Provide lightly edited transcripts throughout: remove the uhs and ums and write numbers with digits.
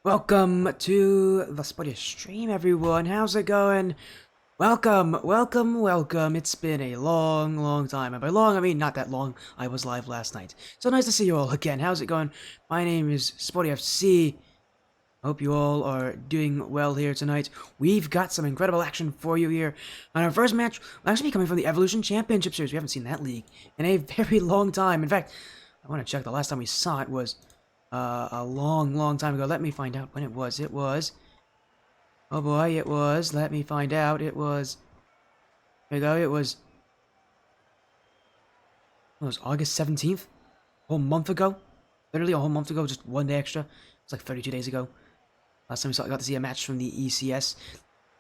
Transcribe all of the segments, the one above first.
Welcome to the Spotty stream, everyone. How's it going? Welcome. It's been a long time. And by long, I mean not that long. I was live last night. So nice to see you all again. How's it going? My name is Spotty FC. Hope you all are doing well here tonight. We've got some incredible action for you here. On our first match, we'll actually be coming from the Evolution Championship Series. We haven't seen that league in a very long time. In fact, I want to check. The last time we saw it was a long time ago. Let me find out when it was. Oh boy, let me find out. There we go, it was August 17th? A whole month ago? Literally a whole month ago, just one day extra. It's like 32 days ago. Last time we got to see a match from the ECS.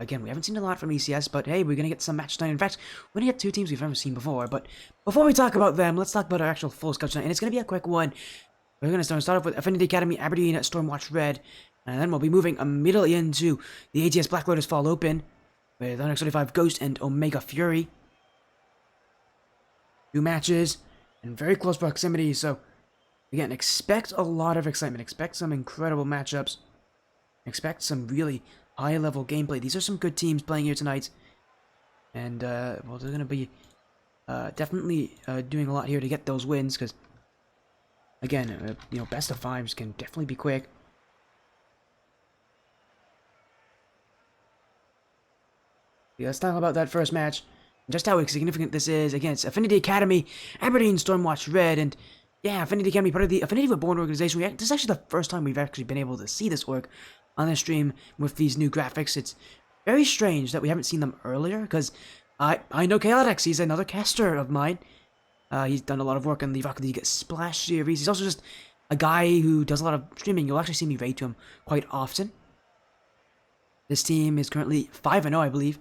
Again, we haven't seen a lot from ECS, but hey, we're gonna get some match tonight. In fact, we're gonna get two teams we've never seen before. But before we talk about them, let's talk about our actual full schedule tonight. And it's gonna be a quick one. We're going to start off with Affinity Academy, Aberdeen, Stormwatch Red, and then we'll be moving immediately into the ATS Black Lotus Fall Open with NX35 Ghost and Omega Fury. Two matches in very close proximity, so again, expect a lot of excitement. Expect some incredible matchups. Expect some really high-level gameplay. These are some good teams playing here tonight, and well, they're going to be definitely doing a lot here to get those wins, because again, best of fives can definitely be quick. Yeah, let's talk about that first match. Just how significant this is. Again, it's Affinity Academy, Aberdeen, Stormwatch Red, and yeah, Affinity Academy, part of the Affinity Reborn organization. This is actually the first time we've actually been able to see this org on the stream with these new graphics. It's very strange that we haven't seen them earlier, because I know Chaotix, he's another caster of mine. He's done a lot of work on the Rocket League Splash series. He's also just a guy who does a lot of streaming. You'll actually see me raid to him quite often. This team is currently 5-0, I believe,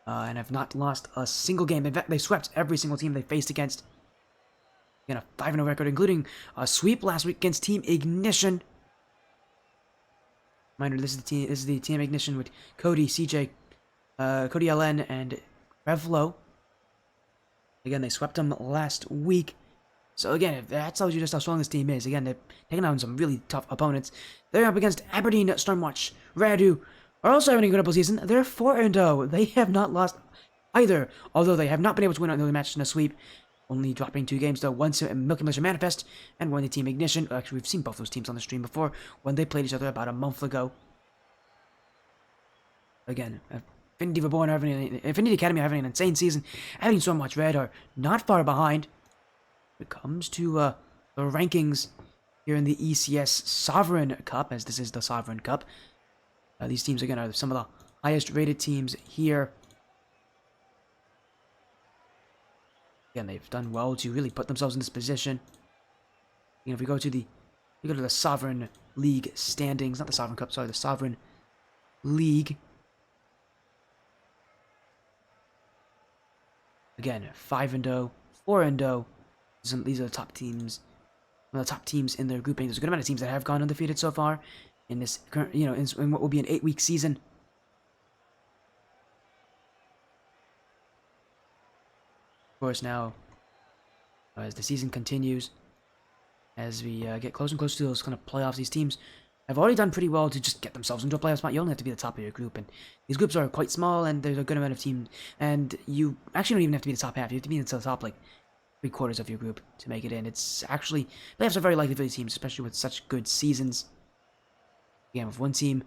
and have not lost a single game. In fact, they swept every single team they faced against. Again, a 5-0 record, including a sweep last week against Team Ignition. Reminder: this is the Team Ignition with Cody, CJ, Cody LN, and Revlo. Again, they swept them last week. So again, if that tells you just how strong this team is. Again, they're taking on some really tough opponents. They're up against Aberdeen, Stormwatch, Red, who are also having an incredible season. They're 4-0. They have not lost either, although they have not been able to win another match in a sweep. Only dropping 2 games, though. One to Milky Militia Manifest, and one to Team Ignition. Actually, we've seen both those teams on the stream before, when they played each other about a month ago. Again, Affinity Reborn, Affinity Academy are having an insane season. Having so much Red are not far behind. When it comes to the rankings here in the ECS Sovereign Cup, as this is the Sovereign Cup, these teams again are some of the highest rated teams here. Again, they've done well to really put themselves in this position. If we go to the Sovereign League standings, not the Sovereign Cup, sorry, the Sovereign League. Again, 5-0, 4-0. These are the top teams. One of the top teams in their grouping. There's a good amount of teams that have gone undefeated so far in this current, in what will be an 8-week season. Of course, now as the season continues, as we get closer and closer to those kind of playoffs, these teams have already done pretty well to just get themselves into a playoff spot. You only have to be the top of your group, and these groups are quite small, and there's a good amount of teams, and you actually don't even have to be the top half. You have to be in the top, like, 3/4 of your group to make it in. It's actually, playoffs are very likely for these teams, especially with such good seasons. Again, with one team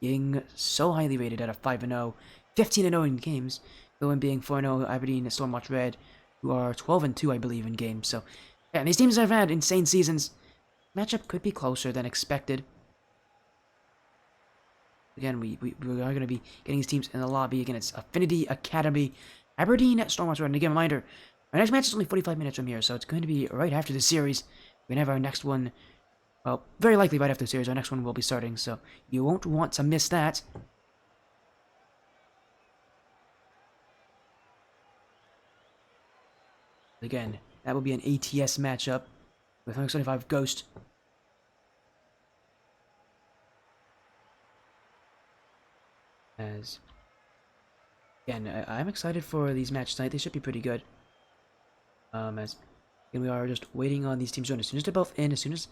being so highly rated at a 5-0, 15-0 in games, the one being 4-0, Aberdeen, Stormwatch Red, who are 12-2, I believe, in games. So, yeah, these teams have had insane seasons. Matchup could be closer than expected. Again, we are going to be getting these teams in the lobby. Again, it's Affinity Academy, Aberdeen, Stormwatch Red. And again, reminder, our next match is only 45 minutes from here, so it's going to be right after the series. We're going to have our next one, well, very likely right after the series. Our next one will be starting, so you won't want to miss that. Again, that will be an ATS matchup with NX25 Ghost. As again, I'm excited for these matches tonight. They should be pretty good. As again, we are just waiting on these teams to join. As soon as they're both in, as soon as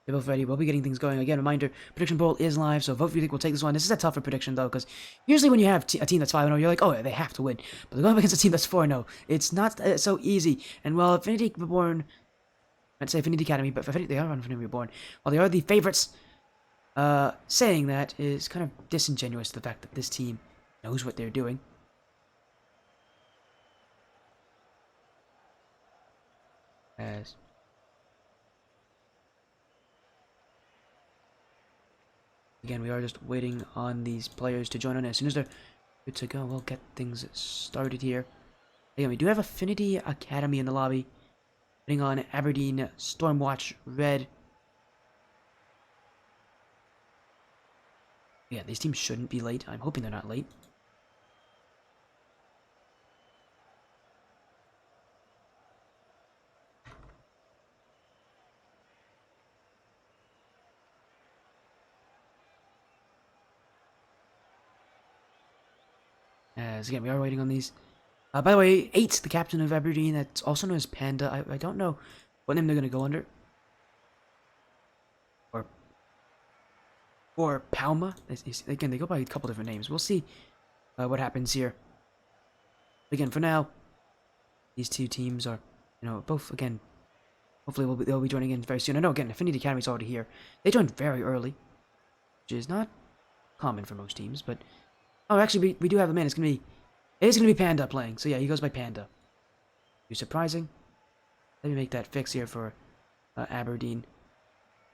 They're both ready. We'll be getting things going. Again, reminder, prediction poll is live, so vote if you think we'll take this one. This is a tougher prediction, though, because usually when you have a team that's 5-0, you're like, oh, they have to win. But they're going up against a team that's 4-0. It's not so easy. And while Affinity Reborn, I'd say Affinity Academy, but they are on Affinity Reborn, while they are the favorites, saying that is kind of disingenuous to the fact that this team knows what they're doing. As again, we are just waiting on these players to join on. As soon as they're good to go, we'll get things started here. Again, we do have Affinity Academy in the lobby. Putting on Aberdeen, Stormwatch, Red. Yeah, these teams shouldn't be late. I'm hoping they're not late. As again, we are waiting on these. By the way, 8, the captain of Aberdeen, that's also known as Panda. I don't know what name they're going to go under. Or Palma. Again, they go by a couple different names. We'll see what happens here. Again, for now, these two teams are, both, again, hopefully they'll be joining in very soon. I know, again, Affinity Academy's already here. They joined very early, which is not common for most teams, but... Oh, actually, we do have a man. It is gonna be Panda playing. So yeah, he goes by Panda. You're surprising. Let me make that fix here for Aberdeen,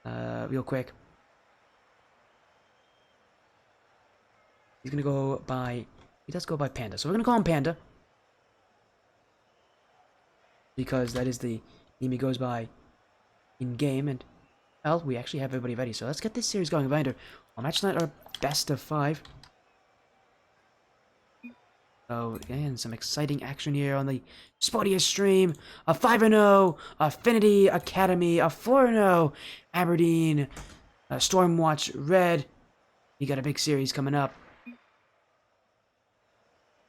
real quick. He's gonna go by. He does go by Panda, so we're gonna call him Panda because that is the name he goes by in game. And well, we actually have everybody ready. So let's get this series going. Reminder: on match night, our best of 5. So, again, some exciting action here on the Sportiest stream. A 5-0 Affinity Academy, a 4-0 Aberdeen, Stormwatch Red. You got a big series coming up.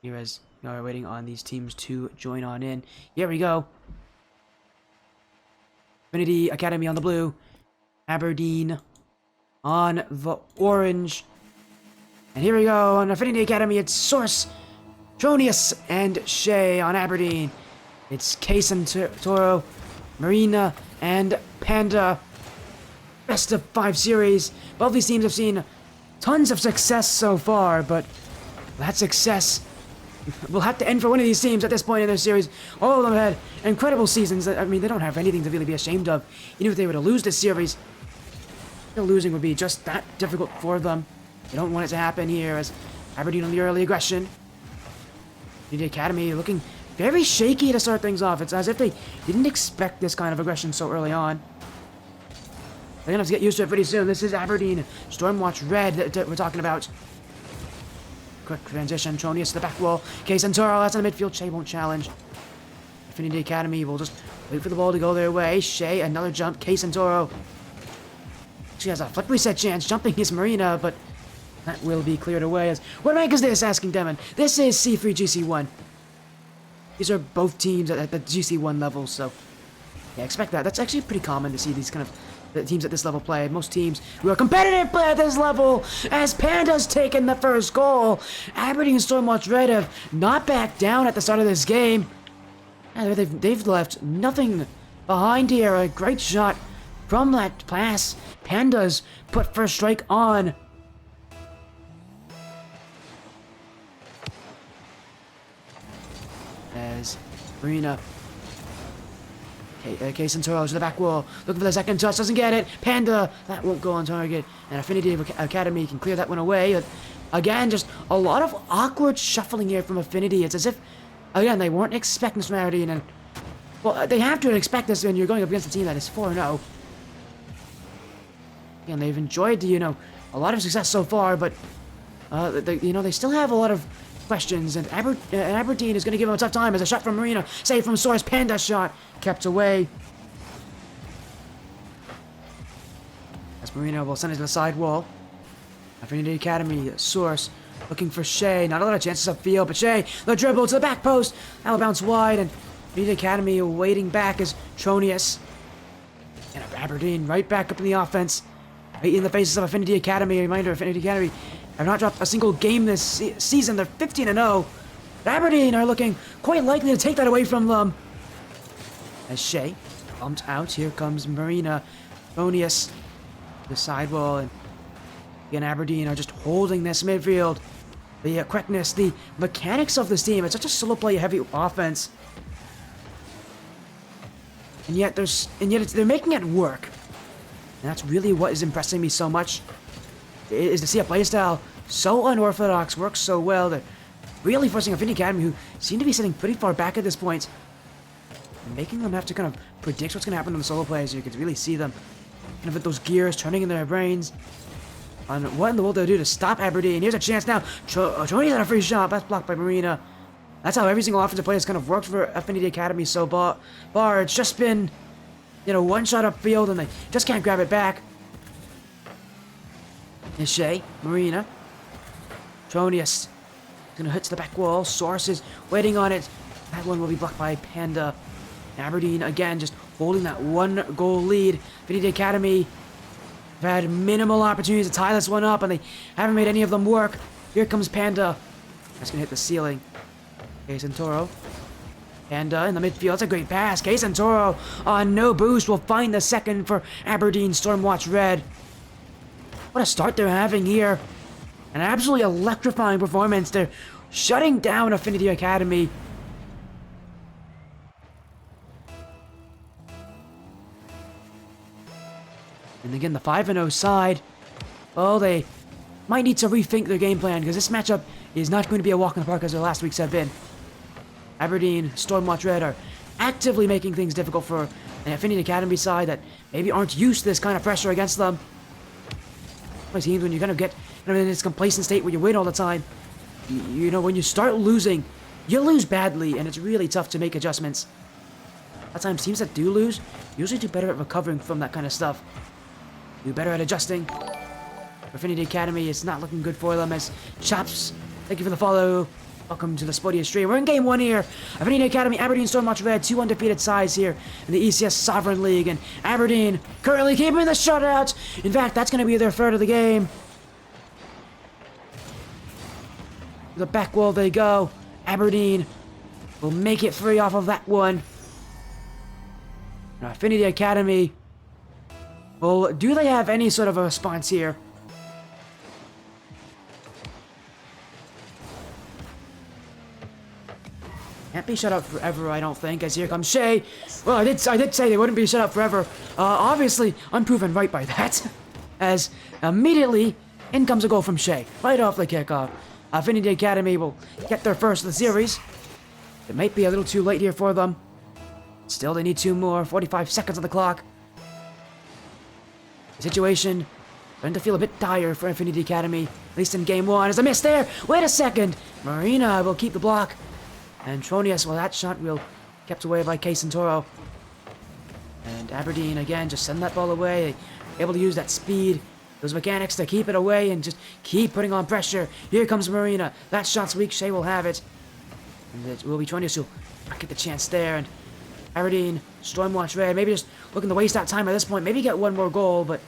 Here as we are waiting on these teams to join on in. Here we go. Affinity Academy on the blue. Aberdeen on the orange. And here we go on Affinity Academy. It's Source, Tronius, and Shay. On Aberdeen, it's Case and Toro, Marina, and Panda. Best of 5 series. Both these teams have seen tons of success so far, but that success will have to end for one of these teams at this point in their series. All of them had incredible seasons. I mean, they don't have anything to really be ashamed of. Even if they were to lose this series, still losing would be just that difficult for them. They don't want it to happen here as Aberdeen on the early aggression. The Academy looking very shaky to start things off. It's as if they didn't expect this kind of aggression so early on. They're gonna have to get used to it pretty soon. This is Aberdeen, Stormwatch Red that we're talking about. Quick transition, Tronius to the back wall. Case and Toro, that's in the midfield. Shay won't challenge. Affinity Academy will just wait for the ball to go their way. Shay, another jump. Case and Toro. She has a flip reset chance. Jumping is Marina, but that will be cleared away. As what rank is this? Asking Demon. This is C3 GC1. These are both teams at the GC1 level, so yeah, expect that. That's actually pretty common to see these kind of the teams at this level play. Most teams who are competitive play at this level. As Panda's taken the first goal, Aberdeen and Stormwatch Red have not backed down at the start of this game. And they've left nothing behind here. A great shot from that pass. Panda's put first strike on. As Marina, Case and Toro to the back wall, looking for the second touch, doesn't get it. Panda, that won't go on target, and Affinity Academy can clear that one away. But again, just a lot of awkward shuffling here from Affinity. It's as if, again, they weren't expecting this from Aberdeen, and well, they have to expect this when you're going up against a team that is 4-0. Again, they've enjoyed a lot of success so far, but they still have a lot of questions, and Aberdeen is going to give him a tough time as a shot from Marina, saved from Source. Panda shot kept away. As Marina will send it to the side wall. Affinity Academy, Source looking for Shay. Not a lot of chances upfield, but Shay, the dribble to the back post. That'll bounce wide, and Affinity Academy waiting back as Tronius. And Aberdeen right back up in the offense. Right in the faces of Affinity Academy. A reminder, Affinity Academy have not dropped a single game this season. They're 15-0. Aberdeen are looking quite likely to take that away from them. As Shea bumped out, here comes Marina. Bonius, the sidewall, and again, Aberdeen are just holding this midfield. The quickness, the mechanics of this team. It's such a slow play, heavy offense. And yet they're making it work. And that's really what is impressing me so much. Is to see a playstyle so unorthodox, works so well. They're really forcing Affinity Academy, who seem to be sitting pretty far back at this point, making them have to kind of predict what's going to happen on the solo plays. You can really see them kind of with those gears turning in their brains on what in the world they'll do to stop Aberdeen. Here's a chance now. Tony's got a free shot. That's blocked by Marina. That's how every single offensive play has kind of worked for Affinity Academy so far. It's just been, one shot upfield and they just can't grab it back. And Shea, Marina, Tronius gonna hit to the back wall. Source is waiting on it. That one will be blocked by Panda. Aberdeen again just holding that 1-goal lead. Affinity Academy have had minimal opportunities to tie this one up, and they haven't made any of them work. Here comes Panda. That's gonna hit the ceiling. Santoro. Panda in the midfield. That's a great pass. Santoro on no boost will find the second for Aberdeen Stormwatch Red. What a start they're having here. An absolutely electrifying performance. They're shutting down Affinity Academy. And again, the 5-0 side, oh, they might need to rethink their game plan, because this matchup is not going to be a walk in the park as their last weeks have been. Aberdeen, Stormwatch Red are actively making things difficult for an Affinity Academy side that maybe aren't used to this kind of pressure against them. It seems when you kind of get in this complacent state where you win all the time, when you start losing, you lose badly, and it's really tough to make adjustments. At times, teams that do lose usually do better at recovering from that kind of stuff. Do better at adjusting. Affinity Academy is not looking good for them as Chops, thank you for the follow. Welcome to the Spodius stream. We're in game 1 here. Affinity Academy, Aberdeen Stormwatch Red, 2 undefeated sides here in the ECS Sovereign League, and Aberdeen currently keeping the shutout. In fact, that's going to be their third of the game. The back wall they go. Aberdeen will make it free off of that one. Now, Affinity Academy, well, do they have any sort of a response here? Can't be shut up forever, I don't think, as here comes Shea. Well, I did say they wouldn't be shut up forever. Obviously, I'm proven right by that. As immediately, in comes a goal from Shea, right off the kickoff. Affinity Academy will get their first of the series. It might be a little too late here for them. Still, they need 2 more, 45 seconds on the clock. The situation starting to feel a bit dire for Affinity Academy, at least in game 1. There's a miss there. Wait a second. Marina will keep the block. And Tronius, well, that shot will kept away by Santoro. And Aberdeen, again, just send that ball away. Able to use that speed, those mechanics to keep it away and just keep putting on pressure. Here comes Marina. That shot's weak. Shea will have it. And it will be Tronius who'll not get the chance there. And Aberdeen, Stormwatch Red, maybe just looking to waste that time at this point. Maybe get 1 more goal, but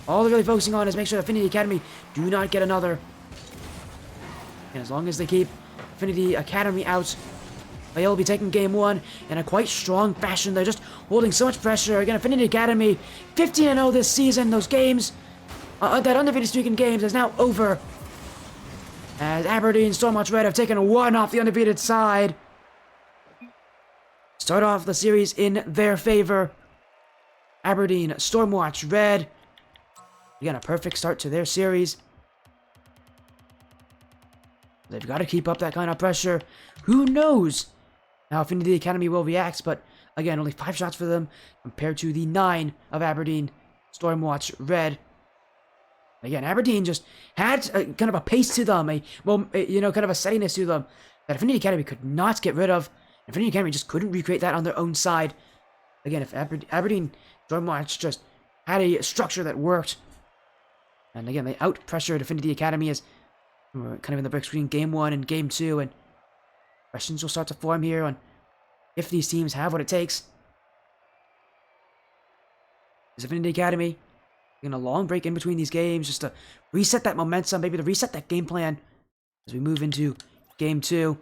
all they're really focusing on is make sure Affinity Academy do not get another. And as long as they keep Affinity Academy out, they'll be taking game 1 in a quite strong fashion. They're just holding so much pressure. Again, Affinity Academy, 15-0 this season. Those games, that undefeated streak in games is now over. As Aberdeen, Stormwatch Red have taken 1 off the undefeated side. Start off the series in their favor. Aberdeen, Stormwatch Red. Again, a perfect start to their series. They've got to keep up that kind of pressure. Who knows how Affinity Academy will react, but again, only 5 shots for them compared to the 9 of Aberdeen Stormwatch Red. Again, Aberdeen just had kind of a pace to them, kind of a steadiness to them that Affinity Academy could not get rid of. Affinity Academy just couldn't recreate that on their own side. Again, if Aberdeen Stormwatch just had a structure that worked, and again, they out-pressured Affinity Academy as we're kind of in the break between game 1 and game 2, and questions will start to form here on if these teams have what it takes. Is Affinity Academy taking a long break in between these games just to reset that momentum, maybe to reset that game plan as we move into game 2.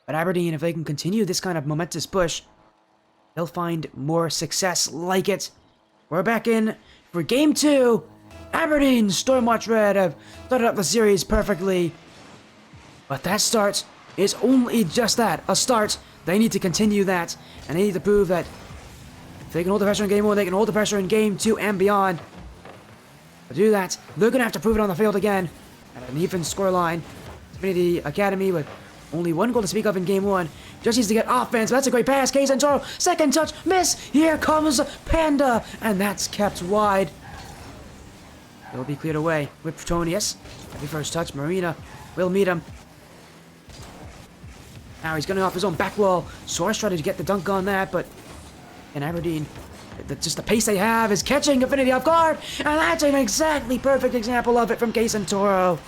But Aberdeen, if they can continue this kind of momentous push, they'll find more success like it. We're back in for game 2. Aberdeen Stormwatch Red have started up the series perfectly. But that start is only just that, a start. They need to continue that, and they need to prove that if they can hold the pressure in game 1, they can hold the pressure in game 2 and beyond. To do that, they're going to have to prove it on the field again at an even scoreline. Affinity Academy with only 1 goal to speak of in game 1. Just needs to get offense. That's a great pass. Kei Santoro, second touch, miss. Here comes Panda, and that's kept wide. It'll be cleared away with Petronius. Every first touch, Marina will meet him. Now he's going off his own back wall. Source tried to get the dunk on that, but in Aberdeen, just the pace they have is catching Affinity off guard, and that's an exactly perfect example of it from Kei Santoro.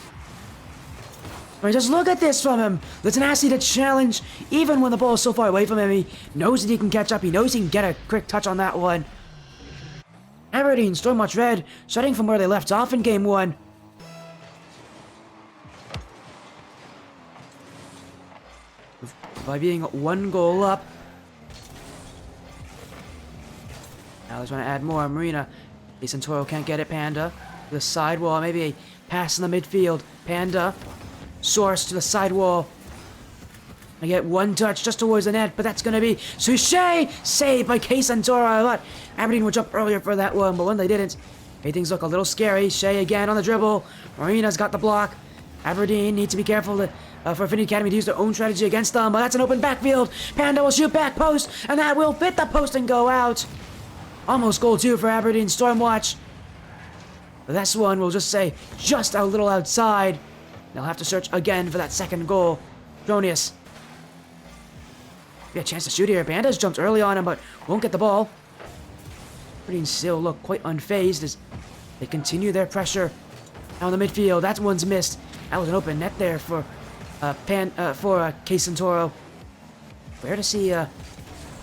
I mean, just look at this from him. The tenacity to challenge, even when the ball is so far away from him. He knows that he can catch up. He knows he can get a quick touch on that one. Aberdeen, Stormwatch Red, starting from where they left off in game 1. By being 1 goal up. Now they're trying to add more. Marina. Kei Santoro can't get it. Panda. To the side wall. Maybe a pass in the midfield. Panda. Source to the side wall. I get 1 touch just towards the net, but that's going to be Suchet! Saved by Kei Santoro. I thought Aberdeen would jump earlier for that one, but when they didn't, made things look a little scary. Shea again on the dribble. Marina's got the block. Aberdeen need to be careful for Affinity Academy to use their own strategy against them, but that's an open backfield. Panda will shoot back post, and that will fit the post and go out. Almost goal 2 for Aberdeen Stormwatch. But this one will just say just a little outside. They'll have to search again for that second goal. Petronius. A chance to shoot here. Panda's jumped early on him, but won't get the ball. Aberdeen still look quite unfazed as they continue their pressure down the midfield. That one's missed. That was an open net there for Kei Santoro. Rare to see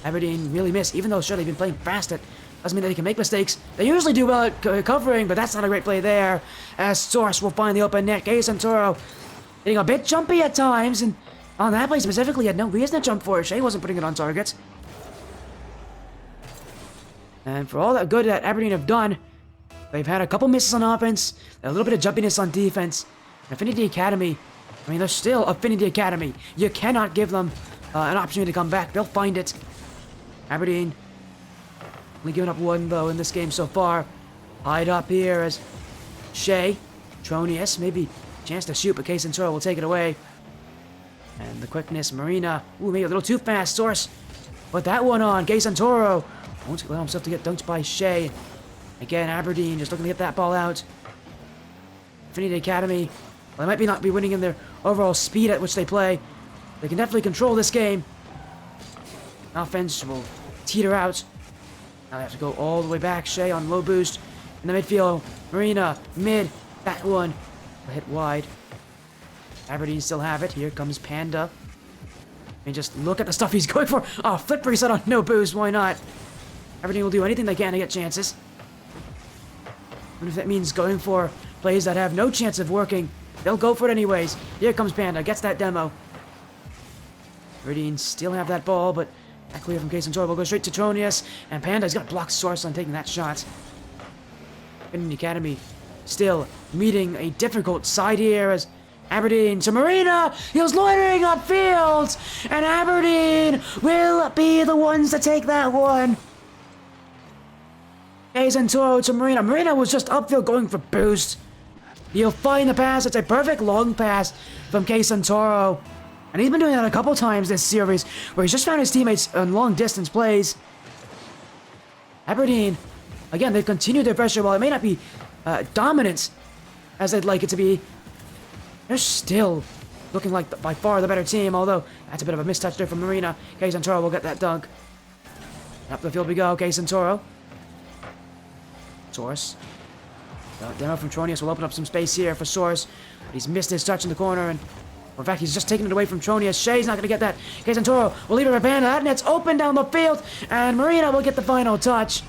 Aberdeen really miss, even though sure they've been playing fast. It doesn't mean that they can make mistakes. They usually do well at covering, but that's not a great play there. As Source will find the open net. Kei Santoro getting a bit jumpy at times, and on that play specifically, he had no reason to jump for it. Shea wasn't putting it on target. And for all that good that Aberdeen have done, they've had a couple misses on offense, a little bit of jumpiness on defense. Affinity Academy, I mean, they're still Affinity Academy. You cannot give them an opportunity to come back. They'll find it. Aberdeen only giving up 1, though, in this game so far. Hide up here as Shea, Petronius, maybe chance to shoot, but Kei Santoro will take it away. And the quickness, Marina. Ooh, maybe a little too fast. Source. Put that one on. Kei Santoro won't allow himself to get dunked by Shea. Again, Aberdeen just looking to get that ball out. Affinity Academy. Well, they might not be winning in their overall speed at which they play. They can definitely control this game. Offense will teeter out. Now they have to go all the way back. Shea on low boost. In the midfield. Marina. Mid. That one. Hit wide. Aberdeen still have it. Here comes Panda. And just look at the stuff he's going for. Oh, flip reset on no boost. Why not? Aberdeen will do anything they can to get chances. Even if that means going for plays that have no chance of working, they'll go for it anyways. Here comes Panda. Gets that demo. Aberdeen still have that ball, but that clear from Kei Santoro will go straight to Petronius. And Panda's got to block Source on taking that shot. Affinity Academy still meeting a difficult side here as Aberdeen to Marina. He was loitering upfield, and Aberdeen will be the ones to take that one. Kei Santoro to Marina. Marina was just upfield going for boost. He'll find the pass. It's a perfect long pass from Kei Santoro. And he's been doing that a couple times this series, where he's just found his teammates on long distance plays. Aberdeen, again, they've continued their pressure. While it may not be dominant as they'd like it to be, they're still looking like by far the better team, although that's a bit of a mistouch there from Marina. Kei Santoro will get that dunk. Up the field we go. Kei Santoro. Source. Demo from Petronius will open up some space here for Source, but he's missed his touch in the corner, and in fact, he's just taken it away from Petronius. Shea's not going to get that. Kei Santoro will leave it for Panda. That net's open down the field, and Marina will get the final touch.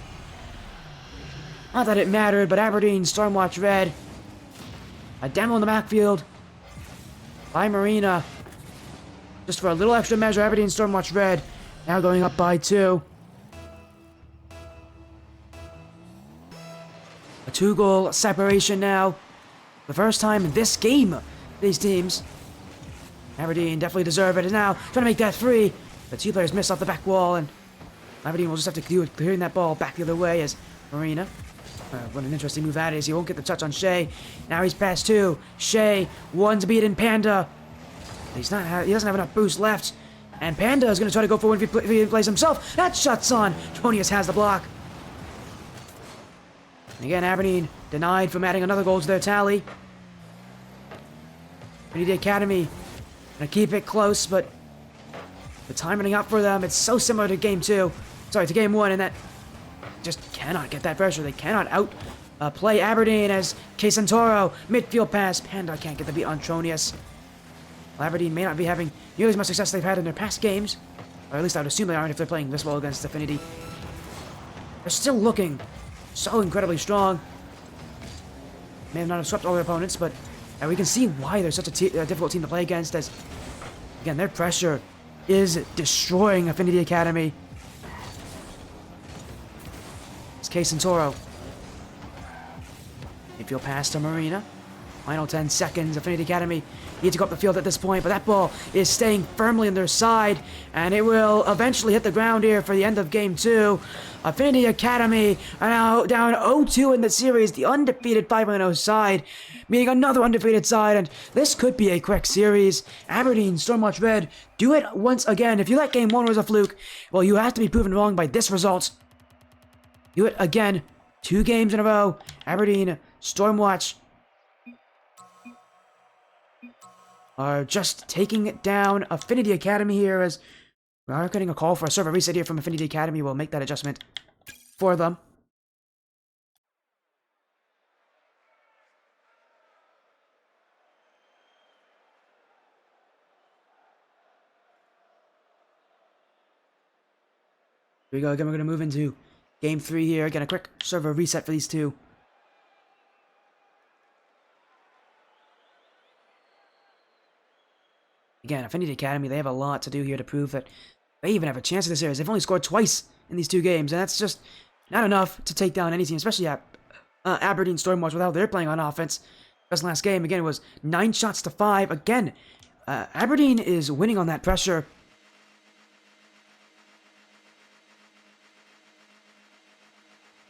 Not that it mattered, but Aberdeen, Stormwatch Red. A demo in the backfield by Marina. Just for a little extra measure, Aberdeen, Stormwatch Red now going up by 2. A 2-goal separation now. The first time in this game, these teams. Aberdeen definitely deserve it. And now trying to make that 3. The 2 players miss off the back wall, and Aberdeen will just have to do it, clearing that ball back the other way as Marina. What an interesting move that is. He won't get the touch on Shea. Now he's past 2. Shea, 1 to beat in Panda. He doesn't have enough boost left. And Panda is going to try to go for one if he plays himself. That shot's on. Tronius has the block. And again, Aberdeen denied from adding another goal to their tally. Affinity Academy going to keep it close, but the time running out for them, it's so similar to game 2. Sorry, to game 1, and that just cannot get that pressure. They cannot play Aberdeen as K Santoro, midfield pass. Panda can't get the beat on Tronius. Well, Aberdeen may not be having nearly as much success they've had in their past games, or at least I would assume they aren't if they're playing this well against Affinity. They're still looking so incredibly strong. May have not have swept all their opponents, but we can see why they're such a difficult team to play against, as, again, their pressure is destroying Affinity Academy. It's K Santoro. Midfield pass to Marina. Final 10 seconds. Affinity Academy need to go up the field at this point, but that ball is staying firmly on their side, and it will eventually hit the ground here for the end of game 2. Affinity Academy are now down 0-2 in the series, the undefeated 5-0 side, meeting another undefeated side, and this could be a quick series. Aberdeen, Stormwatch Red, do it once again. If you thought game 1 was a fluke, well, you have to be proven wrong by this result. Do it again. 2 games in a row. Aberdeen, Stormwatch are just taking it down. Affinity Academy here, as we are getting a call for a server reset here from Affinity Academy. We'll make that adjustment for them. Here we go. Again, we're going to move into game 3 here. Again, a quick server reset for these two. Again, Affinity Academy, they have a lot to do here to prove that they even have a chance in this series. They've only scored twice in these 2 games, and that's just not enough to take down any team, especially Aberdeen Stormwatch with how they're playing on offense. This last game, again, it was 9 shots to 5. Again, Aberdeen is winning on that pressure.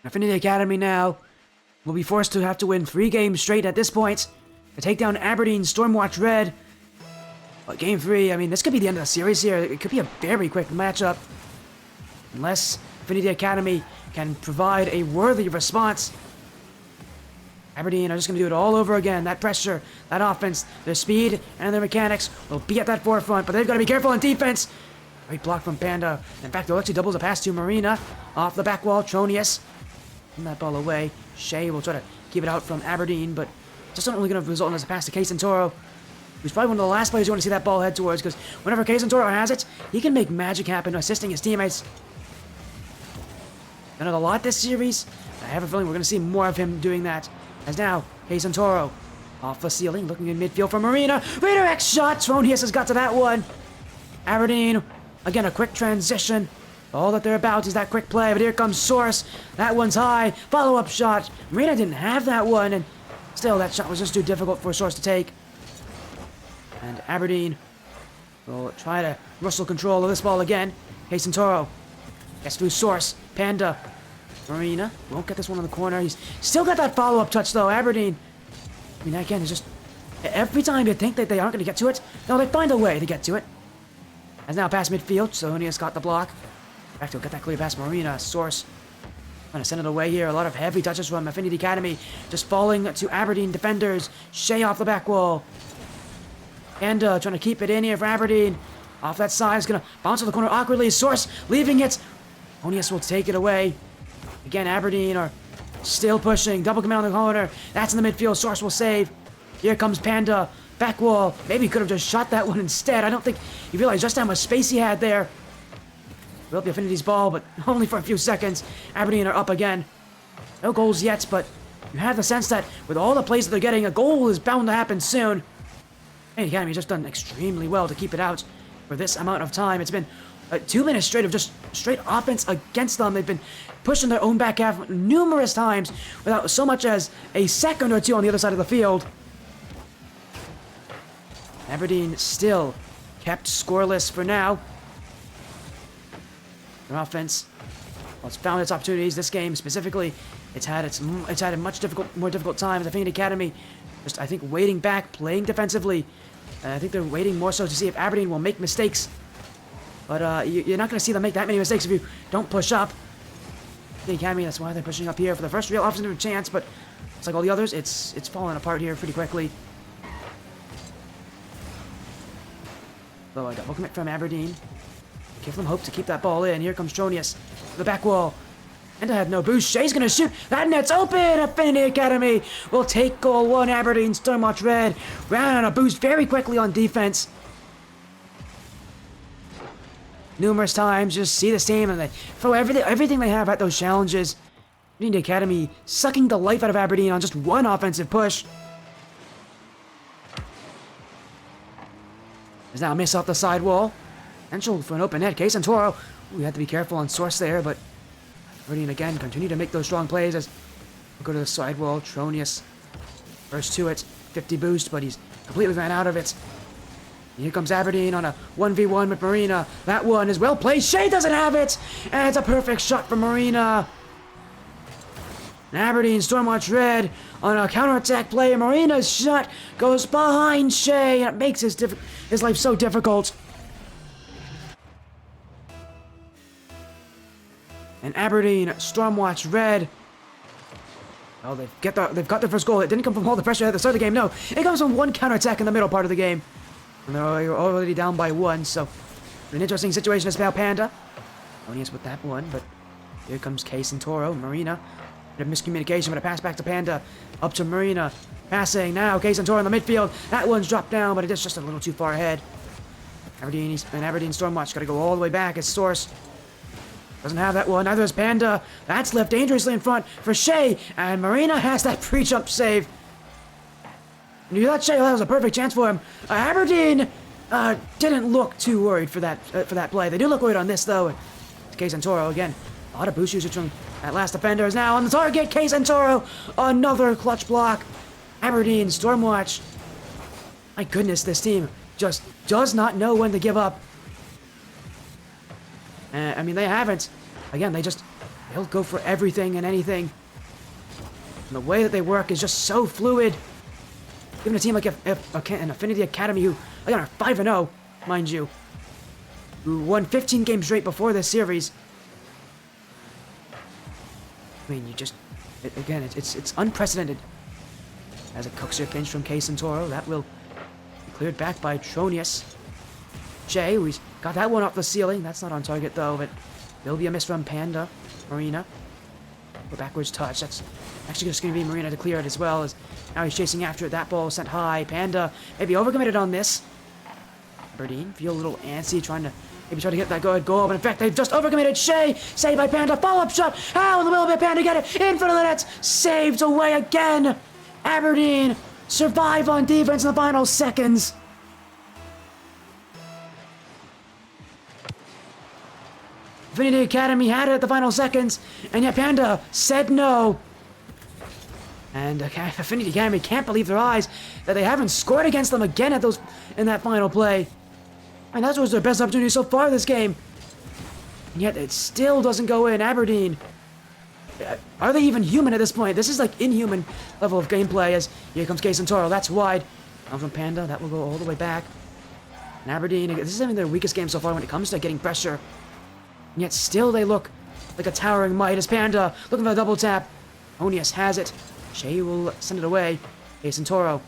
Affinity Academy now will be forced to have to win 3 games straight at this point to take down Aberdeen Stormwatch Red. But game 3, I mean, this could be the end of the series here. It could be a very quick matchup, unless Affinity Academy can provide a worthy response. Aberdeen are just going to do it all over again. That pressure, that offense, their speed, and their mechanics will be at that forefront, but they've got to be careful on defense. Great block from Panda. In fact, they'll actually doubles a pass to Marina. Off the back wall, Tronius. Putting that ball away. Shea will try to keep it out from Aberdeen, but just not really going to result in as a pass to K Santoro, who's probably one of the last players you want to see that ball head towards, because whenever K Santoro has it, he can make magic happen, assisting his teammates. Done it a lot this series. I have a feeling we're going to see more of him doing that. As now, K Santoro off the ceiling, looking in midfield for Marina. Redirect shot. Tronius has got to that one. Aberdeen, again, a quick transition. All that they're about is that quick play, but here comes Source. That one's high. Follow-up shot. Marina didn't have that one, and still, that shot was just too difficult for Source to take. And Aberdeen will try to wrestle control of this ball again. K Santoro gets through Source. Panda. Marina won't get this one in the corner. He's still got that follow-up touch, though. Aberdeen, I mean, again, it's just every time you think that they aren't going to get to it, no, they find a way to get to it. As now past midfield, Sonia's got the block. In fact, he'll get that clear past Marina. Source trying to send it away here. A lot of heavy touches from Affinity Academy. Just falling to Aberdeen defenders. Shea off the back wall. Panda trying to keep it in here for Aberdeen. Off that side, is going to bounce to the corner awkwardly. Source leaving it. Onius will take it away. Again, Aberdeen are still pushing. Double command on the corner. That's in the midfield. Source will save. Here comes Panda. Back wall. Maybe he could have just shot that one instead. I don't think he realized just how much space he had there. Will be Affinity's ball, but only for a few seconds. Aberdeen are up again. No goals yet, but you have the sense that with all the plays that they're getting, a goal is bound to happen soon. And the Academy has just done extremely well to keep it out for this amount of time. It's been 2 minutes straight of just straight offense against them. They've been pushing their own back half numerous times without so much as a second or two on the other side of the field. Aberdeen still kept scoreless for now. Their offense, well, it's found its opportunities this game specifically. It's had a much more difficult time. The Affinity Academy, just I think waiting back, playing defensively. I think they're waiting more so to see if Aberdeen will make mistakes. But you're not going to see them make that many mistakes if you don't push up. The Academy, that's why they're pushing up here for the first real offensive chance. But it's like all the others, it's falling apart here pretty quickly. So a double commit from Aberdeen. Give them hope to keep that ball in. Here comes Tronius to the back wall. And I had no boost. Shea's going to shoot. That net's open. Affinity Academy will take goal 1. Aberdeen Stormwatch Red ran on a boost very quickly on defense. Numerous times, just see this team and they throw everything they have at those challenges. Affinity Academy sucking the life out of Aberdeen on just one offensive push. There's now a miss off the side wall. Potential for an open net. Case and Toro. We had to be careful on source there, but Aberdeen again continue to make those strong plays as we go to the side wall. Tronius first to it. 50 boost, but he's completely ran out of it. And here comes Aberdeen on a 1v1 with Marina. That one is well played. Shea doesn't have it! And it's a perfect shot from Marina. And Aberdeen Stormwatch Red on a counterattack play. Marina's shot goes behind Shea, and it makes his life so difficult. And Aberdeen Stormwatch Red. Oh, they've got their first goal. It didn't come from all the pressure at the start of the game. No, it comes from one counterattack in the middle part of the game. And they're already down by 1, so an interesting situation is now Panda. Onius with that one, but here comes Case and Toro. Marina. A miscommunication, but a pass back to Panda. Up to Marina. Passing now. Case and Toro in the midfield. That one's dropped down, but it is just a little too far ahead. Aberdeen Stormwatch got to go all the way back. It's Source. Doesn't have that one. Neither is Panda. That's left dangerously in front for Shea. And Marina has that pre-jump save. And you thought Shea, that was a perfect chance for him. Aberdeen didn't look too worried for that play. They do look worried on this, though. It's Case and Toro again. A lot of boost usage from that last defender is now on the target. Case and Toro. Another clutch block. Aberdeen Stormwatch. My goodness, this team just does not know when to give up. I mean, they haven't. Again, they'll go for everything and anything. And the way that they work is just so fluid. Even a team like an Affinity Academy, who, again, are 5-0, mind you, who won 15 games straight before this series. I mean, it's unprecedented. As a Cookser pinch from Case and Toro, that will be cleared back by Tronius. Shea, we got that one off the ceiling. That's not on target, though, but there'll be a miss from Panda. Marina. A backwards touch. That's actually just going to be Marina to clear it as well. As now he's chasing after it. That ball sent high. Panda maybe overcommitted on this. Aberdeen feel a little antsy, trying to get that good goal, but in fact they've just overcommitted. Shea, saved by Panda. Follow-up shot. How in the middle of it? Panda get it in front of the net. Saved away again. Aberdeen survive on defense in the final seconds. Affinity Academy had it at the final seconds, and yet Panda said no. And Affinity Academy can't believe their eyes that they haven't scored against them again in that final play. And that was their best opportunity so far this game. And yet it still doesn't go in. Aberdeen. Are they even human at this point? This is like inhuman level of gameplay as here comes Case and Toro. That's wide. Comes from Panda. That will go all the way back. And Aberdeen, this is I mean, their weakest game so far when it comes to getting pressure. And yet still they look like a towering might as Panda looking for a double tap. Onius has it. Shea will send it away. Case and Toro.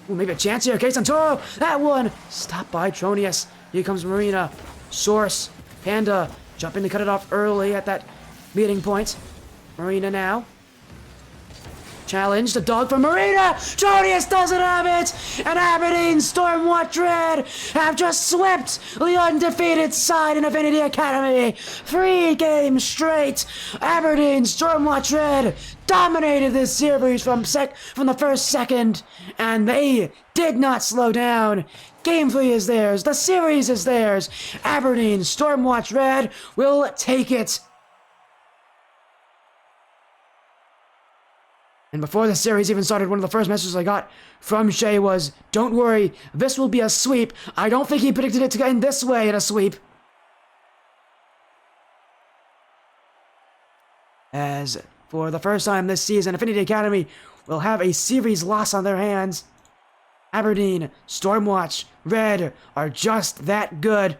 Ooh, maybe a chance here. Case and Toro. That one stopped by Tronius. Here comes Marina. Source. Panda jumping to cut it off early at that meeting point. Marina now. Challenge, the dog from Marina! Jodius doesn't have it! And Aberdeen Stormwatch Red have just swept the undefeated side in Affinity Academy! 3 games straight! Aberdeen Stormwatch Red dominated this series from the first second, and they did not slow down. Game 3 is theirs. The series is theirs. Aberdeen Stormwatch Red will take it. And before the series even started, one of the first messages I got from Shay was, "Don't worry, this will be a sweep." I don't think he predicted it to end this way in a sweep. As for the first time this season, Affinity Academy will have a series loss on their hands. Aberdeen, Stormwatch, Red are just that good.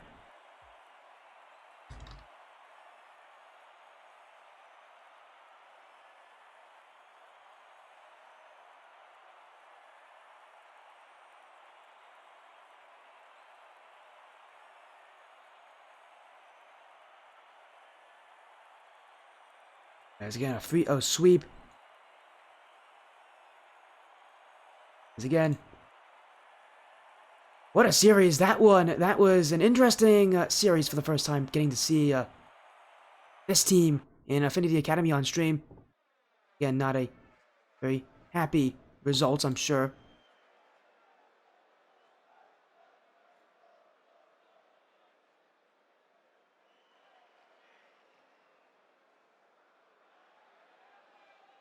As again, a 3-0 sweep. As again, what a series that one. That was an interesting series for the first time, getting to see this team in Affinity Academy on stream. Again, not a very happy result, I'm sure.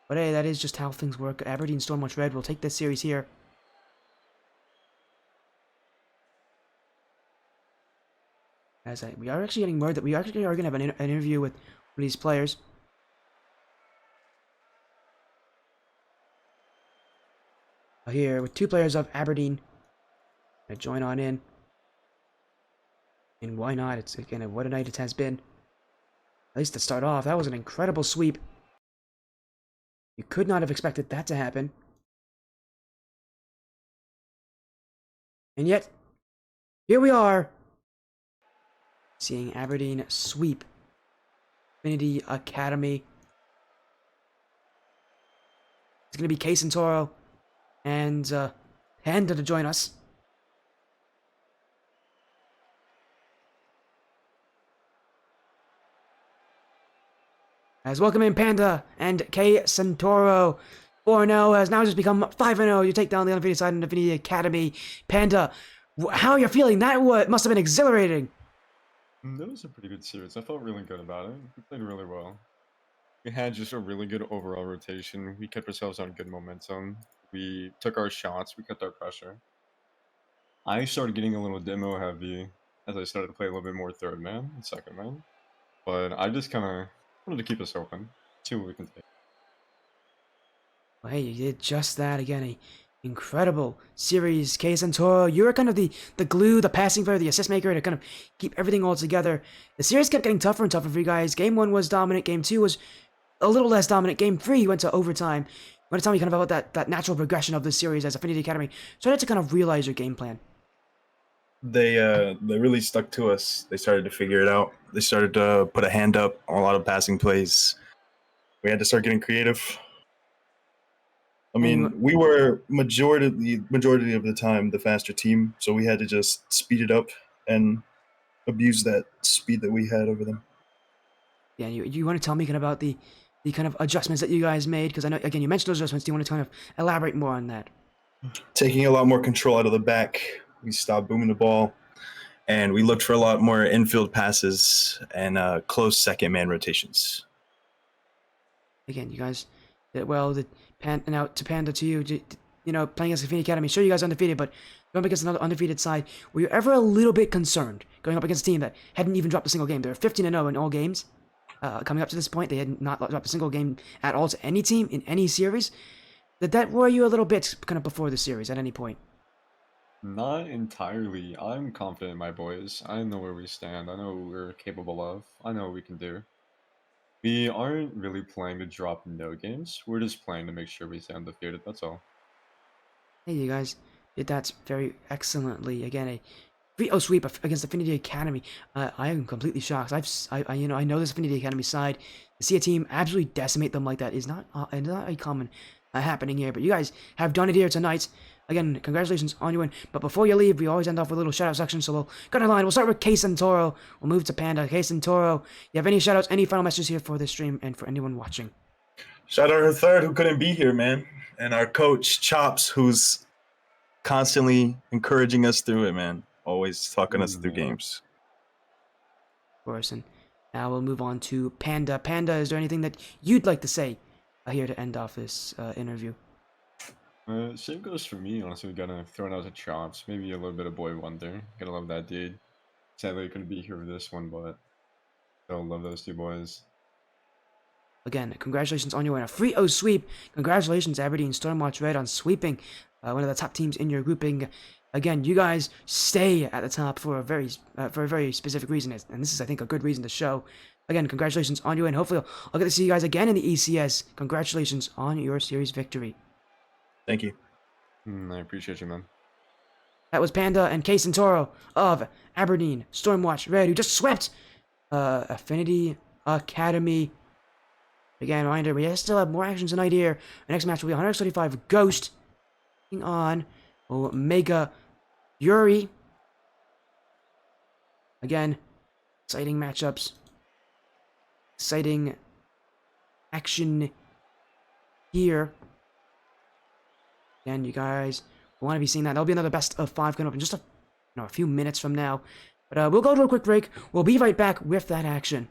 But hey, that is just how things work. Aberdeen Stormwatch Red will take this series here. We are actually getting word that we actually are going to have an interview with one of these players. Here, with 2 players of Aberdeen. Gonna join on in. And why not? It's again, what a night it has been. At least to start off, that was an incredible sweep. You could not have expected that to happen. And yet, here we are, seeing Aberdeen sweep Affinity Academy. It's going to be Case and Toro and Panda to join us. As welcome in Panda and K Centauro. 4-0 has now just become 5-0. You take down the undefeated side in Affinity Academy. Panda, how are you feeling? That must have been exhilarating. That was a pretty good series. I felt really good about it. We played really well. We had just a really good overall rotation. We kept ourselves on good momentum. We took our shots. We kept our pressure. I started getting a little demo heavy as I started to play a little bit more third man and second man. But I just kind of wanted to keep us open, see what we can take. Well, hey, you did just that again. A incredible series, Case and Toro. You were kind of the glue, the passing player, the assist maker to kind of keep everything all together. The series kept getting tougher and tougher for you guys. Game 1 was dominant. Game 2 was a little less dominant. Game 3 went to overtime. You want to tell me kind of about that natural progression of this series as Affinity Academy started to kind of realize your game plan? They really stuck to us. They started to figure it out. They started to put a hand up on a lot of passing plays. We had to start getting creative. I mean, we were majority of the time the faster team, so we had to just speed it up and abuse that speed that we had over them. Yeah, you want to tell me kind of about the kind of adjustments that you guys made? Because I know, again, you mentioned those adjustments. Do you want to kind of elaborate more on that? Taking a lot more control out of the back. We stopped booming the ball, and we looked for a lot more infield passes and close second-man rotations. Again, you guys did well. And out to Panda to you. You know, playing against Affinity Academy, sure you guys undefeated, but going up against another undefeated side, were you ever a little bit concerned going up against a team that hadn't even dropped a single game? They were 15-0 in all games. Coming up to this point, they had not dropped a single game at all to any team in any series. Did that worry you a little bit kind of before the series at any point? Not entirely. I'm confident in my boys. I know where we stand. I know what we're capable of. I know what we can do. We aren't really playing to drop no games. We're just playing to make sure we stay undefeated. That's all. Hey, you guys did that very excellently. Again, a 3-0 sweep against Affinity Academy. I am completely shocked. I know this Affinity Academy side. To see a team absolutely decimate them like that is not a common happening here. But you guys have done it here tonight. Again, congratulations on your win. But before you leave, we always end off with a little shout-out section. So we'll go down the line. We'll start with Case and Toro. We'll move to Panda. Case and Toro, you have any shout-outs, any final messages here for this stream and for anyone watching? Shout out our third who couldn't be here, man, and our coach Chops, who's constantly encouraging us through it, man. Always talking us through games. Of course, and now we'll move on to Panda. Panda, is there anything that you'd like to say here to end off this interview? Same goes for me, honestly. We gotta throw it out to Chops. Maybe a little bit of Boy Wonder. Gotta love that dude. Sadly, I couldn't be here for this one, but still love those two boys. Again, congratulations on your win. A 3-0 sweep. Congratulations, Aberdeen Stormwatch Red, on sweeping one of the top teams in your grouping. Again, you guys stay at the top for a very specific reason, and this is, I think, a good reason to show. Again, congratulations on your win. Hopefully, I'll get to see you guys again in the ECS. Congratulations on your series victory. Thank you. I appreciate you, man. That was Panda and Case and Toro of Aberdeen Stormwatch Red, who just swept Affinity Academy. Again, reminder, we still have more action tonight here. The next match will be 135 Ghost taking on Omega Yuri. Again, exciting matchups. Exciting action here. Again, you guys want to be seeing that. There'll be another best of 5 coming up in just a few minutes from now. But we'll go to a quick break. We'll be right back with that action.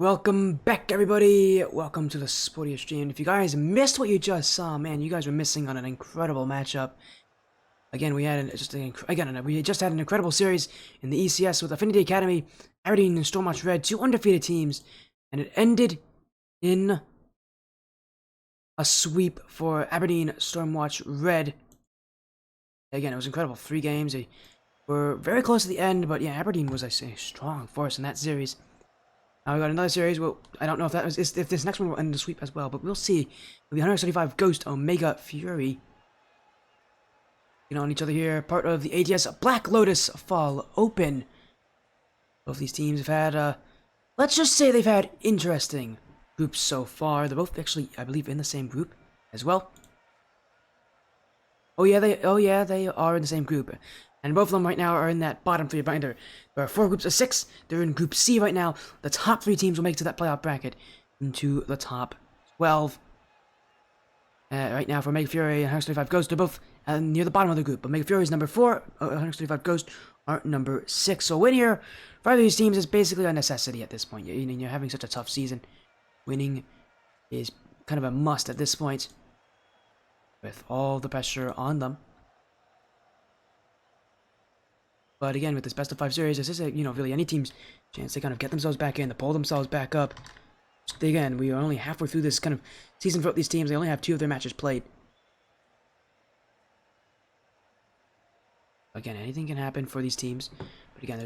Welcome back, everybody. Welcome to the Sportier stream. If you guys missed what you just saw, man, you guys were missing on an incredible matchup. Again, we had we just had an incredible series in the ECS with Affinity Academy, Aberdeen, and Stormwatch Red, 2 undefeated teams, and it ended in a sweep for Aberdeen, Stormwatch Red. Again, it was incredible. 3 games. They were very close to the end, but yeah, Aberdeen was, I say, a strong force in that series. Now we got another series. Well, I don't know if if this next one will end the sweep as well, but we'll see. The 175 Ghost Omega Fury, on each other here. Part of the ATS Black Lotus Fall Open. Both these teams have had, let's just say they've had interesting groups so far. They're both actually, I believe, in the same group as well. Oh yeah, they are in the same group. And both of them right now are in that bottom 3 binder. There are 4 groups of 6. They're in Group C right now. The top 3 teams will make it to that playoff bracket into the top 12. Right now for Omega Fury and 135 Ghost, they're both near the bottom of the group. Omega Fury is number 4. 135 Ghost are number 6. So win here for either of these teams is basically a necessity at this point. You're having such a tough season. Winning is kind of a must at this point, with all the pressure on them. But again, with this best of 5 series, this is really any team's chance to kind of get themselves back in, to pull themselves back up. Just again, we are only halfway through this kind of season for these teams. They only have 2 of their matches played. Again, anything can happen for these teams. But again,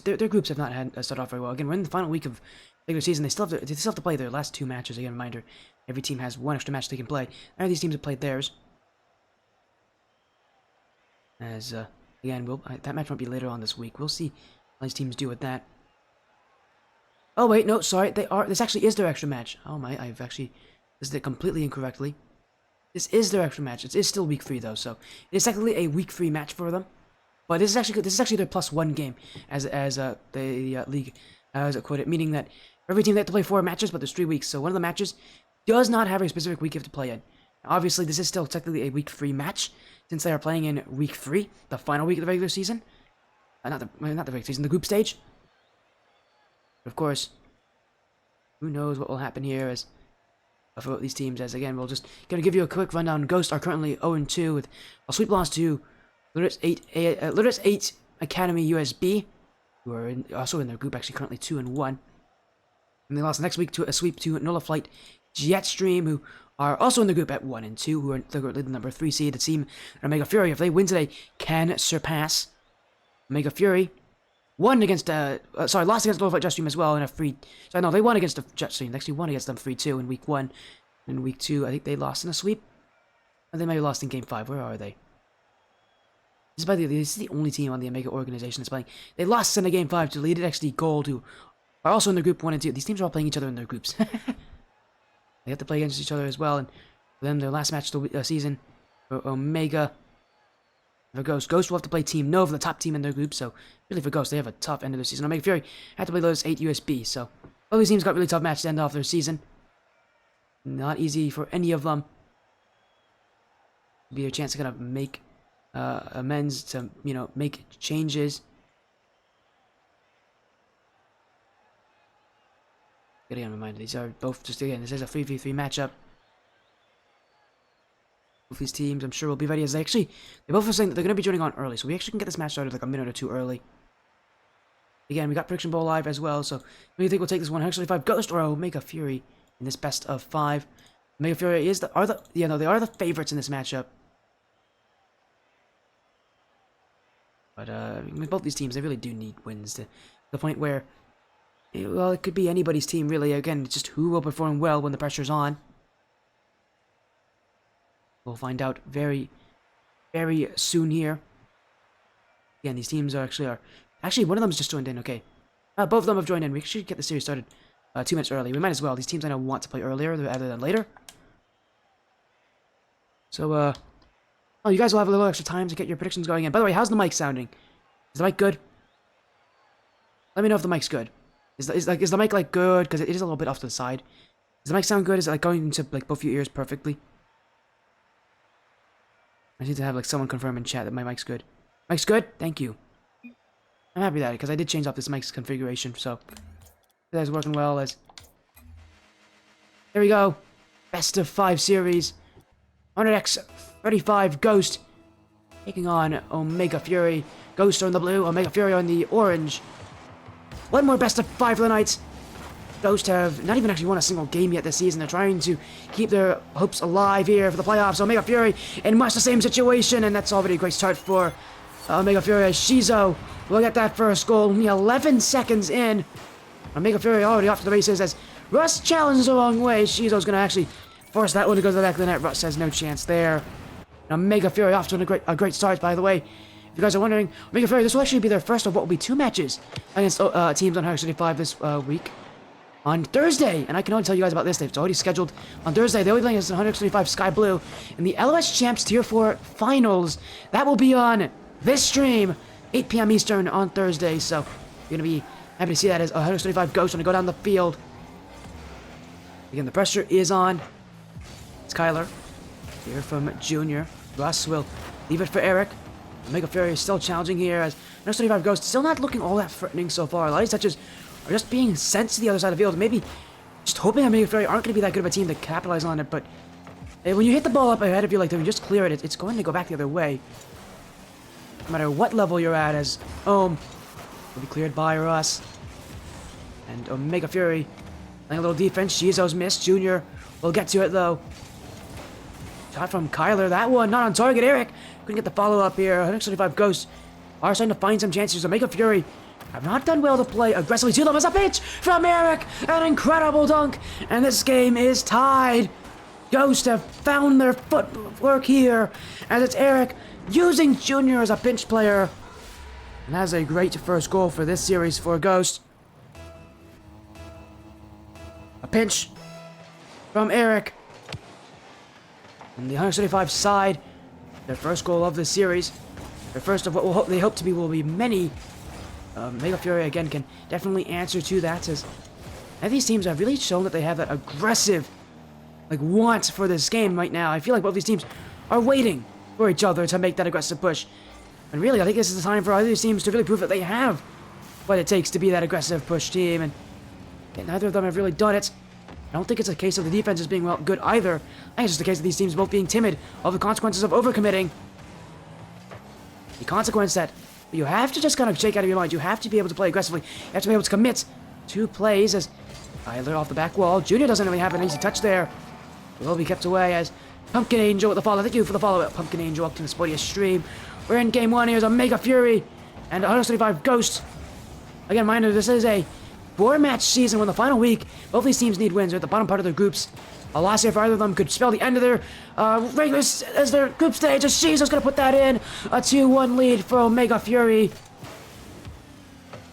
their groups have not had started off very well. Again, we're in the final week of regular season. They still have to play their last 2 matches. Again, reminder: every team has 1 extra match they can play. None of these teams have played theirs. As again, that match might be later on this week. We'll see how these teams do with that. Oh wait, no, sorry. This actually is their extra match. Oh my, I've actually listed it completely incorrectly. This is their extra match. It is still week 3 though, so it is technically a week 3 match for them. But this is actually their +1 game as the league has quoted, meaning that every team they have to play 4 matches, but there's 3 weeks. So one of the matches does not have a specific week you have to play in. Obviously, this is still technically a week 3 match, since they are playing in week 3, the final week of the regular season. Not the regular season, the group stage. But of course, who knows what will happen here as for these teams. As again, we'll just gonna give you a quick rundown. Ghost are currently 0-2 with a sweep loss to Lotus 8 Academy USB, who are also in their group, actually currently 2-1. And they lost next week to a sweep to Nulla Flight Jetstream, who are also in the group at 1-2, who are the number 3 seed. The team Omega Fury, if they win today, can surpass Omega Fury. Lost against Nulla Flight Jetstream as well in a free. So no, they won against the Jetstream. They actually won against them 3-2 in week 1. In week 2, I think they lost in a sweep. Or they might have lost in game 5. Where are they? This is the only team on the Omega organization that's playing. They lost in a game 5 to Elite XD Gold, who are also in their group 1 and 2. These teams are all playing each other in their groups. They have to play against each other as well, and for them, their last match of the season, for Omega, for Ghost will have to play Team Nova, the top team in their group, so really for Ghost, they have a tough end of their season. Omega Fury had to play Lotus 8 USB, so all these teams got really tough matches to end off their season. Not easy for any of them. It'll be a chance to kind of make amends, to, make changes. Getting reminded, these are both just, again, this is a 3v3 matchup. Both these teams, I'm sure, will be ready, as they both are saying that they're going to be joining on early, so we actually can get this match started like a minute or 2 early. Again, we got Prediction Bowl live as well, so what do you think we'll take this one? 135 Ghost or Omega Fury in this best of 5? Omega Fury they are the favorites in this matchup. But with both these teams, they really do need wins to the point where, well, it could be anybody's team, really. Again, it's just who will perform well when the pressure's on. We'll find out very, very soon here. Again, these teams are actually, one of them's just joined in, okay. Both of them have joined in. We should get the series started 2 minutes early. We might as well. These teams I know want to play earlier rather than later. So, you guys will have a little extra time to get your predictions going in. By the way, how's the mic sounding? Is the mic good? Let me know if the mic's good. Is the mic good? Because it is a little bit off to the side. Does the mic sound good? Is it going into both your ears perfectly? I need to have someone confirm in chat that my mic's good. Mic's good? Thank you. I'm happy that because I did change up this mic's configuration, so that's working well. As There we go. Best of 5 series. 100x35 Ghost taking on Omega Fury. Ghost on the blue, Omega Fury on the orange. One more best of 5 for the Knights. Ghost have not even actually won a single game yet this season. They're trying to keep their hopes alive here for the playoffs. Omega Fury in much the same situation, and that's already a great start for Omega Fury as Shizo will get that first goal. Only 11 seconds in. Omega Fury already off to the races as Russ challenges the wrong way. Shizo's going to actually force that one to go to the back of the net. Russ has no chance there. Omega Fury off to a great start, by the way. If you guys are wondering, Omega Fury, this will actually be their first of what will be 2 matches against teams on 135 this week. On Thursday, and I can only tell you guys about this, it's already scheduled on Thursday. They'll be playing against 135 Sky Blue in the LOS Champs Tier 4 Finals. That will be on this stream, 8 p.m. Eastern on Thursday, so you're going to be happy to see that as 135 Ghost when to go down the field. Again, the pressure is on. It's Kyler here from Junior. Russ will leave it for Eric. Omega Fury is still challenging here as 135 Ghost still not looking all that threatening so far. A lot of these touches are just being sent to the other side of the field. Maybe just hoping that Omega Fury aren't going to be that good of a team to capitalize on it, but when you hit the ball up ahead of you like that and just clear it, it's going to go back the other way. No matter what level you're at, as will be cleared by Russ. And Omega Fury playing a little defense. Shizo's missed. Junior will get to it though. Shot from Kyler. That one not on target. Eric couldn't get the follow-up here. 175 Ghosts are starting to find some chances. Omega Fury have not done well to play aggressively to them. As a pitch from Eric. An incredible dunk. And this game is tied. Ghosts have found their footwork here. As it's Eric using Junior as a pinch player. And that's a great first goal for this series for Ghost. A pinch from Eric. On the 175 side, their first goal of the series. Their first of what they hope to be will be many. Omega Fury again can definitely answer to that, as these teams have really shown that they have that aggressive want for this game right now. I feel like both these teams are waiting for each other to make that aggressive push. And really, I think this is the time for either of these teams to really prove that they have what it takes to be that aggressive push team, and neither of them have really done it. I don't think it's a case of the defense as being good either. I think it's just a case of these teams both being timid of the consequences of overcommitting. The consequence that you have to just kind of shake out of your mind. You have to be able to play aggressively. You have to be able to commit to plays as Tyler off the back wall. Junior doesn't really have an easy touch there. Will be kept away as Pumpkin Angel with the follow. Thank you for the follow-up, Pumpkin Angel. Welcome to the Sportiest stream. We're in game 1. Here's Omega Fury and 135 Ghost. Again, mind you, this is a 4-match season. When the final week, both these teams need wins. They're at the bottom part of their groups. A loss here for either of them could spell the end of their regular as their group stage. As Shizo's gonna put that in. A 2-1 lead for Omega Fury.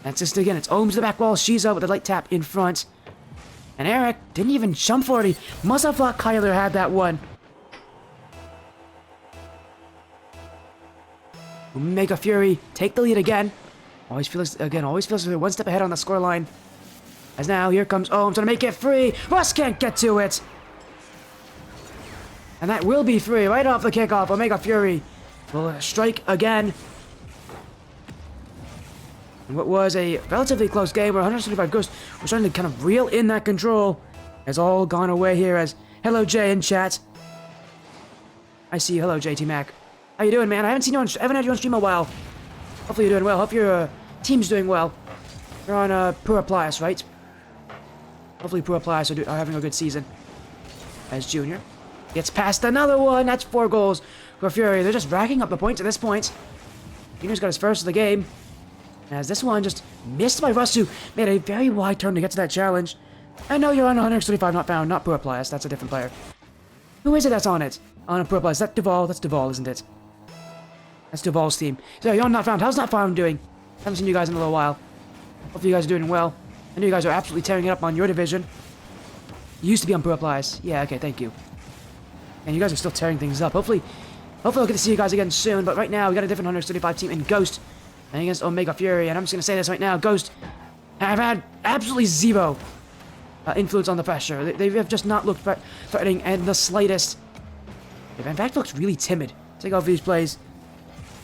That's just again, it's Ohms to the back wall. Shizo with the light tap in front. And Eric didn't even jump for it. He must have thought Kyler had that one. Omega Fury take the lead again. Always feels like they're one step ahead on the scoreline. As now here comes Ohms to make it free. Russ can't get to it. And that will be free right off the kickoff. Omega Fury will strike again. And what was a relatively close game where 175 Ghosts were starting to kind of reel in that control has all gone away here as hello Jay in chat. I see you. Hello JT Mac. How you doing, man? I haven't had you on stream in a while. Hopefully you're doing well. Hope your team's doing well. You're on Pura Plias, right? Hopefully Pura Plias are having a good season. As Junior gets past another one. That's 4 goals for Fury. They're just racking up the points at this point. Junior's got his first of the game. As this one just missed by Russ, who made a very wide turn to get to that challenge. I know you're on 135 not found, not Pura Plias. That's a different player. Who is it that's on it? On a Pura Plias. That's Duval. That's Duval, isn't it? That's Duval's team. So you're on Not Found. How's Not Found doing? Haven't seen you guys in a little while. Hopefully you guys are doing well. I know you guys are absolutely tearing it up on your division. You used to be on Pura Plies. Yeah, okay, thank you. And you guys are still tearing things up. Hopefully I'll get to see you guys again soon. But right now, we got a different 135 team in Ghost and against Omega Fury. And I'm just going to say this right now. Ghost have had absolutely zero influence on the pressure. They have just not looked threatening in the slightest. They've in fact looked really timid. Take off these plays.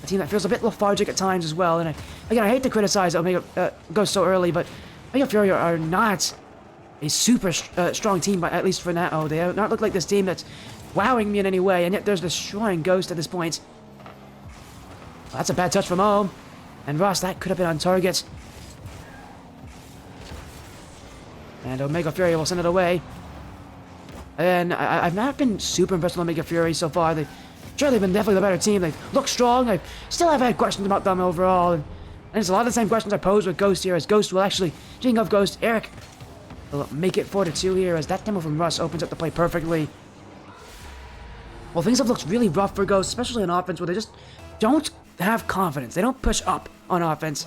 A team that feels a bit lethargic at times as well. And again, I hate to criticize Omega Ghost so early, but Omega Fury are not a super strong team, but at least for now. They do not look like this team that's wowing me in any way, and yet there's destroying Ghost at this point. Well, that's a bad touch from Ohm. And Ross, that could have been on target. And Omega Fury will send it away. And I've not been super impressed with Omega Fury so far. They've been definitely the better team. They look strong. I still have had questions about them overall. And it's a lot of the same questions I posed with Ghost here, as Ghost will actually, speaking of Ghost, Eric will make it 4-2 here, as that demo from Russ opens up the play perfectly. Well, things have looked really rough for Ghost, especially on offense, where they just don't have confidence. They don't push up on offense.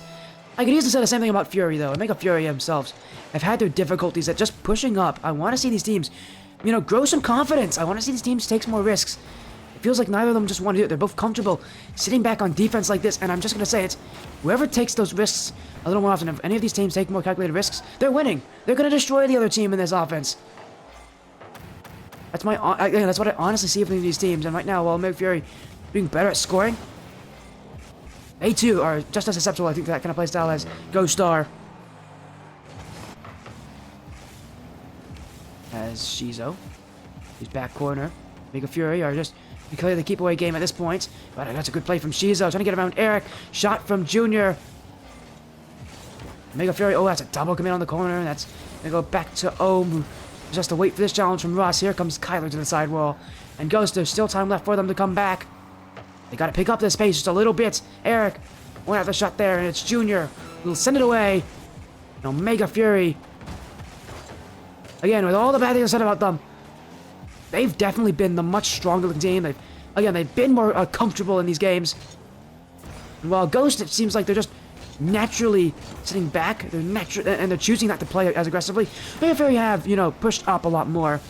I could easily say the same thing about Fury, though. Omega Fury themselves have had their difficulties at just pushing up. I want to see these teams, grow some confidence. I want to see these teams take some more risks. It feels like neither of them just want to do it. They're both comfortable sitting back on defense like this, and I'm just going to say it. Whoever takes those risks a little more often, if any of these teams take more calculated risks, they're winning. They're going to destroy the other team in this offense. That's that's what I honestly see from these teams. And right now, while Omega Fury being better at scoring, they too are just as susceptible, I think, to that kind of play style as Ghost Star. As Shizo, his back corner, Omega Fury are just clearly the keep away game at this point. But that's a good play from Shizo, trying to get around Eric. Shot from Junior. Omega Fury, that's a double commit on the corner. That's gonna go back to Ohm, who just to wait for this challenge from Ross. Here comes Kyler to the sidewall. And Ghost, there's still time left for them to come back. They gotta pick up this pace just a little bit. Eric won't have the shot there, and it's Junior who'll send it away. And Omega Fury, again, with all the bad things said about them, they've definitely been the much stronger team. They've been more comfortable in these games. And while Ghost, it seems like they're just naturally sitting back. They're choosing not to play as aggressively. Omega Fury have, pushed up a lot more.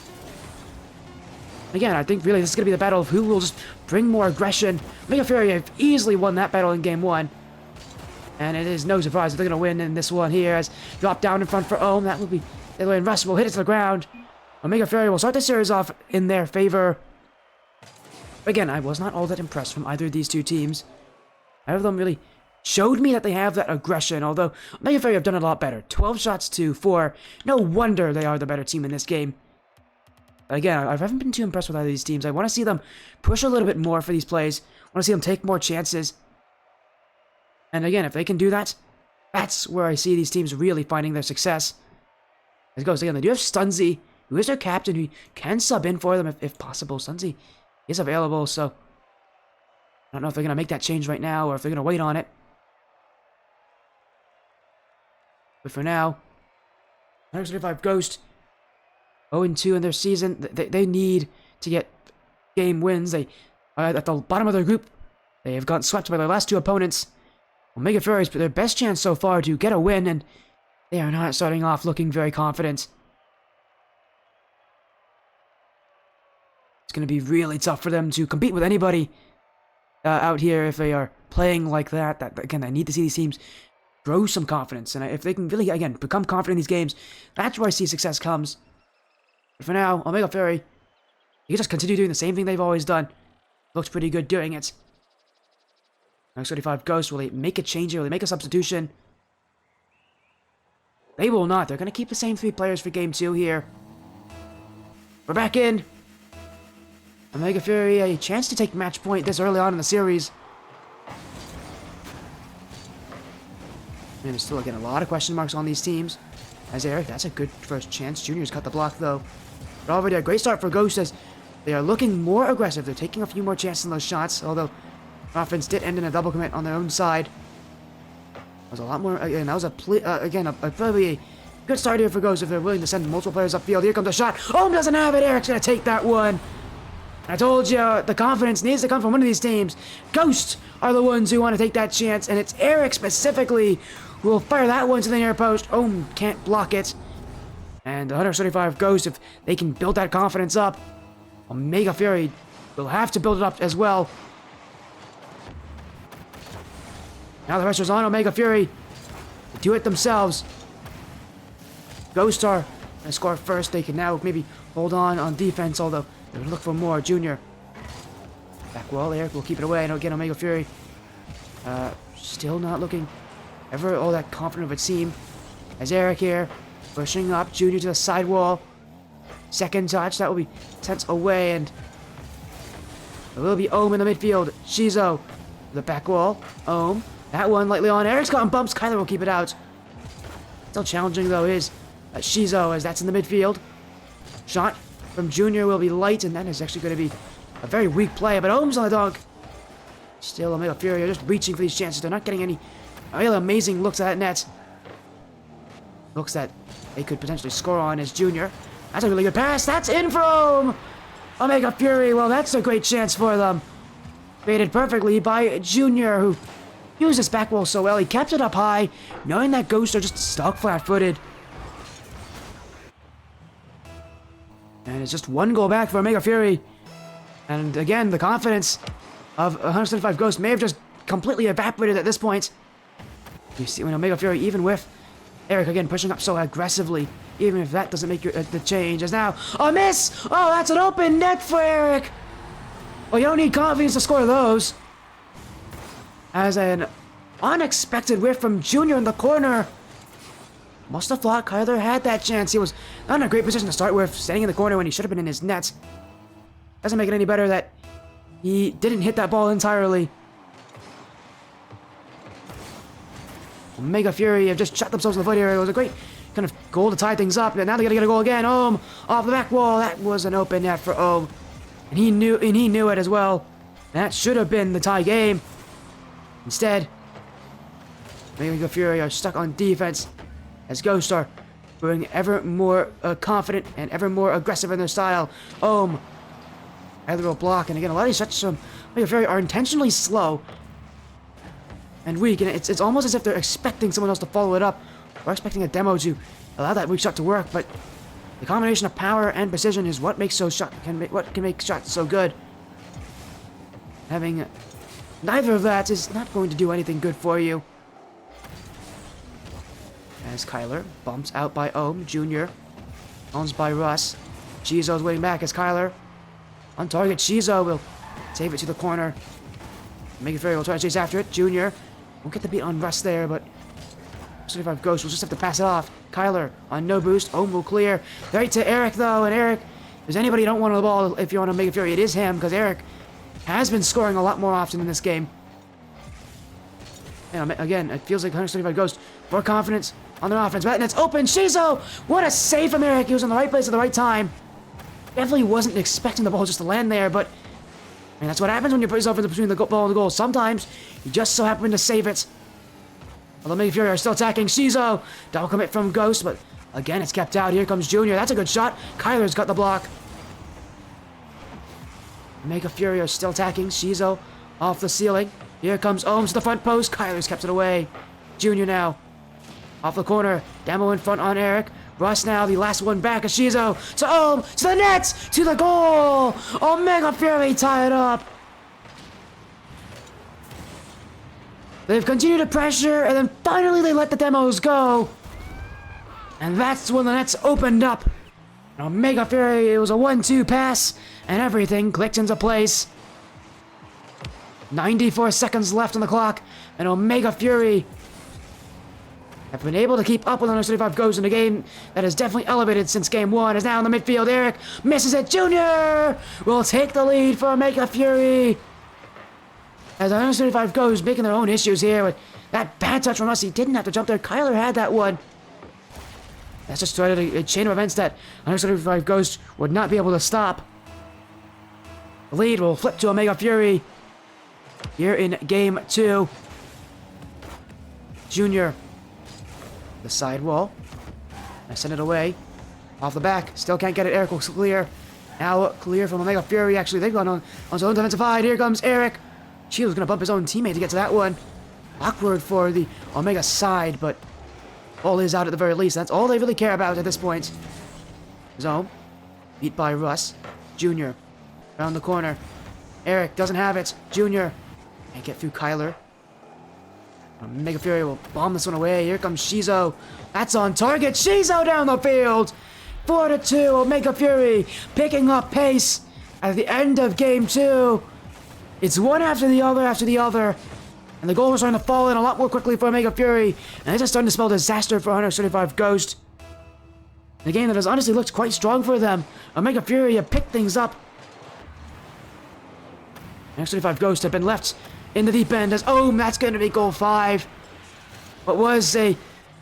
Again, I think really this is going to be the battle of who will just bring more aggression. Omega Fury have easily won that battle in game 1. And it is no surprise that they're going to win in this one here, as drop down in front for Ohm. That will be the other way, and Russ will hit it to the ground. Omega Fury will start the series off in their favor. Again, I was not all that impressed from either of these two teams. Neither of them really showed me that they have that aggression, although Omega Fury have done it a lot better. 12 shots to 4. No wonder they are the better team in this game. Again, I haven't been too impressed with either of these teams. I want to see them push a little bit more for these plays. I want to see them take more chances. And again, if they can do that, that's where I see these teams really finding their success. As it goes again, they do have Stunzy, who is their captain, who can sub in for them if possible. Stunzy is available, so I don't know if they're going to make that change right now or if they're going to wait on it. But for now, 175 Ghost, 0-2 in their season. They need to get game wins. They are at the bottom of their group. They have gotten swept by their last two opponents. Omega Fury's their best chance so far to get a win, and they are not starting off looking very confident. It's going to be really tough for them to compete with anybody out here if they are playing like that. Again, I need to see these teams grow some confidence, and if they can really, again, become confident in these games, that's where I see success comes. But for now, Omega Fury, you just continue doing the same thing they've always done. Looks pretty good doing it. Next 35 Ghost, will they make a change here? Will they make a substitution? They will not. They're going to keep the same 3 players for game 2 here. We're back in. Omega Fury, a chance to take match point this early on in the series. And there's still, again, a lot of question marks on these teams. As Eric, that's a good first chance. Junior's cut the block, though. But already a great start for Ghost, as they are looking more aggressive. They're taking a few more chances in those shots, although offense did end in a double commit on their own side. That was a lot more, again, that was probably a good start here for Ghost if they're willing to send multiple players upfield. Here comes a shot. Ohm doesn't have it. Eric's going to take that one. I told you, the confidence needs to come from one of these teams. Ghost are the ones who want to take that chance, and it's Eric specifically who will fire that one to the near post. Ohm can't block it. And 135 Ghost, if they can build that confidence up, Omega Fury will have to build it up as well. Now the pressure's on Omega Fury to do it themselves. Ghost are going to score first. They can now maybe hold on defense, although they're going to look for more. Junior. Back wall, Eric will keep it away. And again, Omega Fury still not looking ever all that confident of a team. As Eric here Pushing up, Junior to the side wall. Second touch, that will be sent away, and it will be Ohm in the midfield. Shizo, the back wall. Ohm, that one lightly on. Eric's gotten bumps. Kyler will keep it out. Still challenging, though, is Shizo, as that's in the midfield. Shot from Junior will be light, and that is actually going to be a very weak play, but Ohm's on the dunk. Still, Omega Fury are just reaching for these chances. They're not getting any really amazing looks at that net. Looks that they could potentially score on as Junior. That's a really good pass. That's in for Ohm. Omega Fury, well, that's a great chance for them. Created perfectly by Junior, who used his back wall so well. He kept it up high, knowing that Ghosts are just stuck flat-footed. And it's just one goal back for Omega Fury. And again, the confidence of 175 Ghosts may have just completely evaporated at this point. You see when Omega Fury, even with Eric again pushing up so aggressively, even if that doesn't make the change, as now a miss! Oh, that's an open net for Eric! Well, you don't need confidence to score those. As an unexpected whiff from Junior in the corner. Must have thought Kyler had that chance. He was not in a great position to start with, standing in the corner when he should have been in his net. Doesn't make it any better that he didn't hit that ball entirely. Omega Fury have just shot themselves in the foot here. It was a great kind of goal to tie things up, and now they gotta get a goal again. Ohm off the back wall. That was an open net for Ohm, and he knew it as well. That should have been the tie game. Instead, Omega Fury are stuck on defense as Ghosts are growing ever more confident and ever more aggressive in their style. Ohm, either will block, and again, a lot of these shots from Omega Fury are intentionally slow and weak, and it's almost as if they're expecting someone else to follow it up, or expecting a demo to allow that weak shot to work. But the combination of power and precision is what makes what can make shots so good. Having neither of that is not going to do anything good for you. As Kyler bumps out by Ohm, Junior owns by Russ. Shizo's waiting back as Kyler on target. Shizo will save it to the corner. Omega Fury will try to chase after it. Junior won't get the beat on Russ there, but 75 Ghosts will just have to pass it off. Kyler on no boost. Ohm will clear. Right to Eric, though, and Eric, if there's anybody you don't want on the ball if you want Omega Fury, it is him, because Eric has been scoring a lot more often in this game. And again, it feels like 175 Ghosts more confidence on their offense. And it's open. Shizo! What a save from Eric. He was in the right place at the right time. Definitely wasn't expecting the ball just to land there, but I mean, that's what happens when you put yourself in between the ball and the goal. Sometimes you just so happen to save it. Although Omega Fury are still attacking. Shizo! Double commit from Ghost, but again, it's kept out. Here comes Junior. That's a good shot. Kyler's got the block. Omega Fury are still attacking. Shizo off the ceiling. Here comes Ohm to the front post. Kyler's kept it away. Junior now off the corner. Demo in front on Eric. Russ now, the last one back. Shizo to Ohm, to the net, to the goal. Omega Fury tie it up. They've continued to pressure, and then finally they let the demos go. And that's when the nets opened up. And Omega Fury, it was a 1-2 pass, and everything clicked into place. 94 seconds left on the clock, and Omega Fury have been able to keep up with 175 Ghosts in a game that has definitely elevated since game one. Is now in the midfield. Eric misses it. Junior will take the lead for Omega Fury. As 175 Ghosts making their own issues here with that bad touch from us. He didn't have to jump there. Kyler had that one. That's just started a chain of events that 175 Ghosts would not be able to stop. The lead will flip to Omega Fury here in game two. Junior, the side wall. I send it away. Off the back. Still can't get it. Eric will clear. Now clear from Omega Fury. Actually, they've gone on his own defensive side. Here comes Eric. Shield's going to bump his own teammate to get to that one. Awkward for the Omega side, but ball is out at the very least. That's all they really care about at this point. Zone. Beat by Russ. Junior. Around the corner. Eric doesn't have it. Junior. Can't get through Kyler. Omega Fury will bomb this one away. Here comes Shizo. That's on target. Shizo down the field. 4-2. Omega Fury picking up pace at the end of game two. It's one after the other. And the goals are starting to fall in a lot more quickly for Omega Fury. And this is starting to spell disaster for 175 Ghost. In a game that has honestly looked quite strong for them. Omega Fury have picked things up. X35 Ghost have been left in the deep end as, oh, that's going to be goal 5. What was a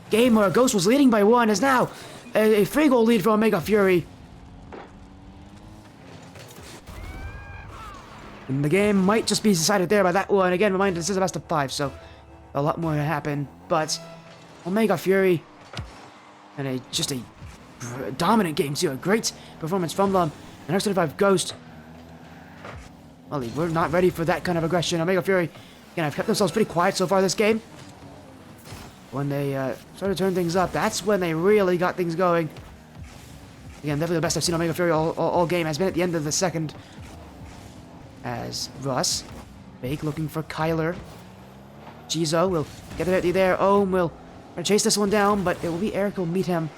game where Ghost was leading by 1 is now a 3-goal lead for Omega Fury. And the game might just be decided there by that one. Again, reminder, this is a best of 5, so a lot more to happen. But Omega Fury and just a dominant game too. A great performance from them. And X35 Ghost, well, we're not ready for that kind of aggression. Omega Fury, again, have kept themselves pretty quiet so far this game. When they started to turn things up, that's when they really got things going. Again, definitely the best I've seen Omega Fury all game has been at the end of the second. As Russ, Bake looking for Kyler. Jizo will get it there. Ohm will chase this one down, but it will be Eric who will meet him.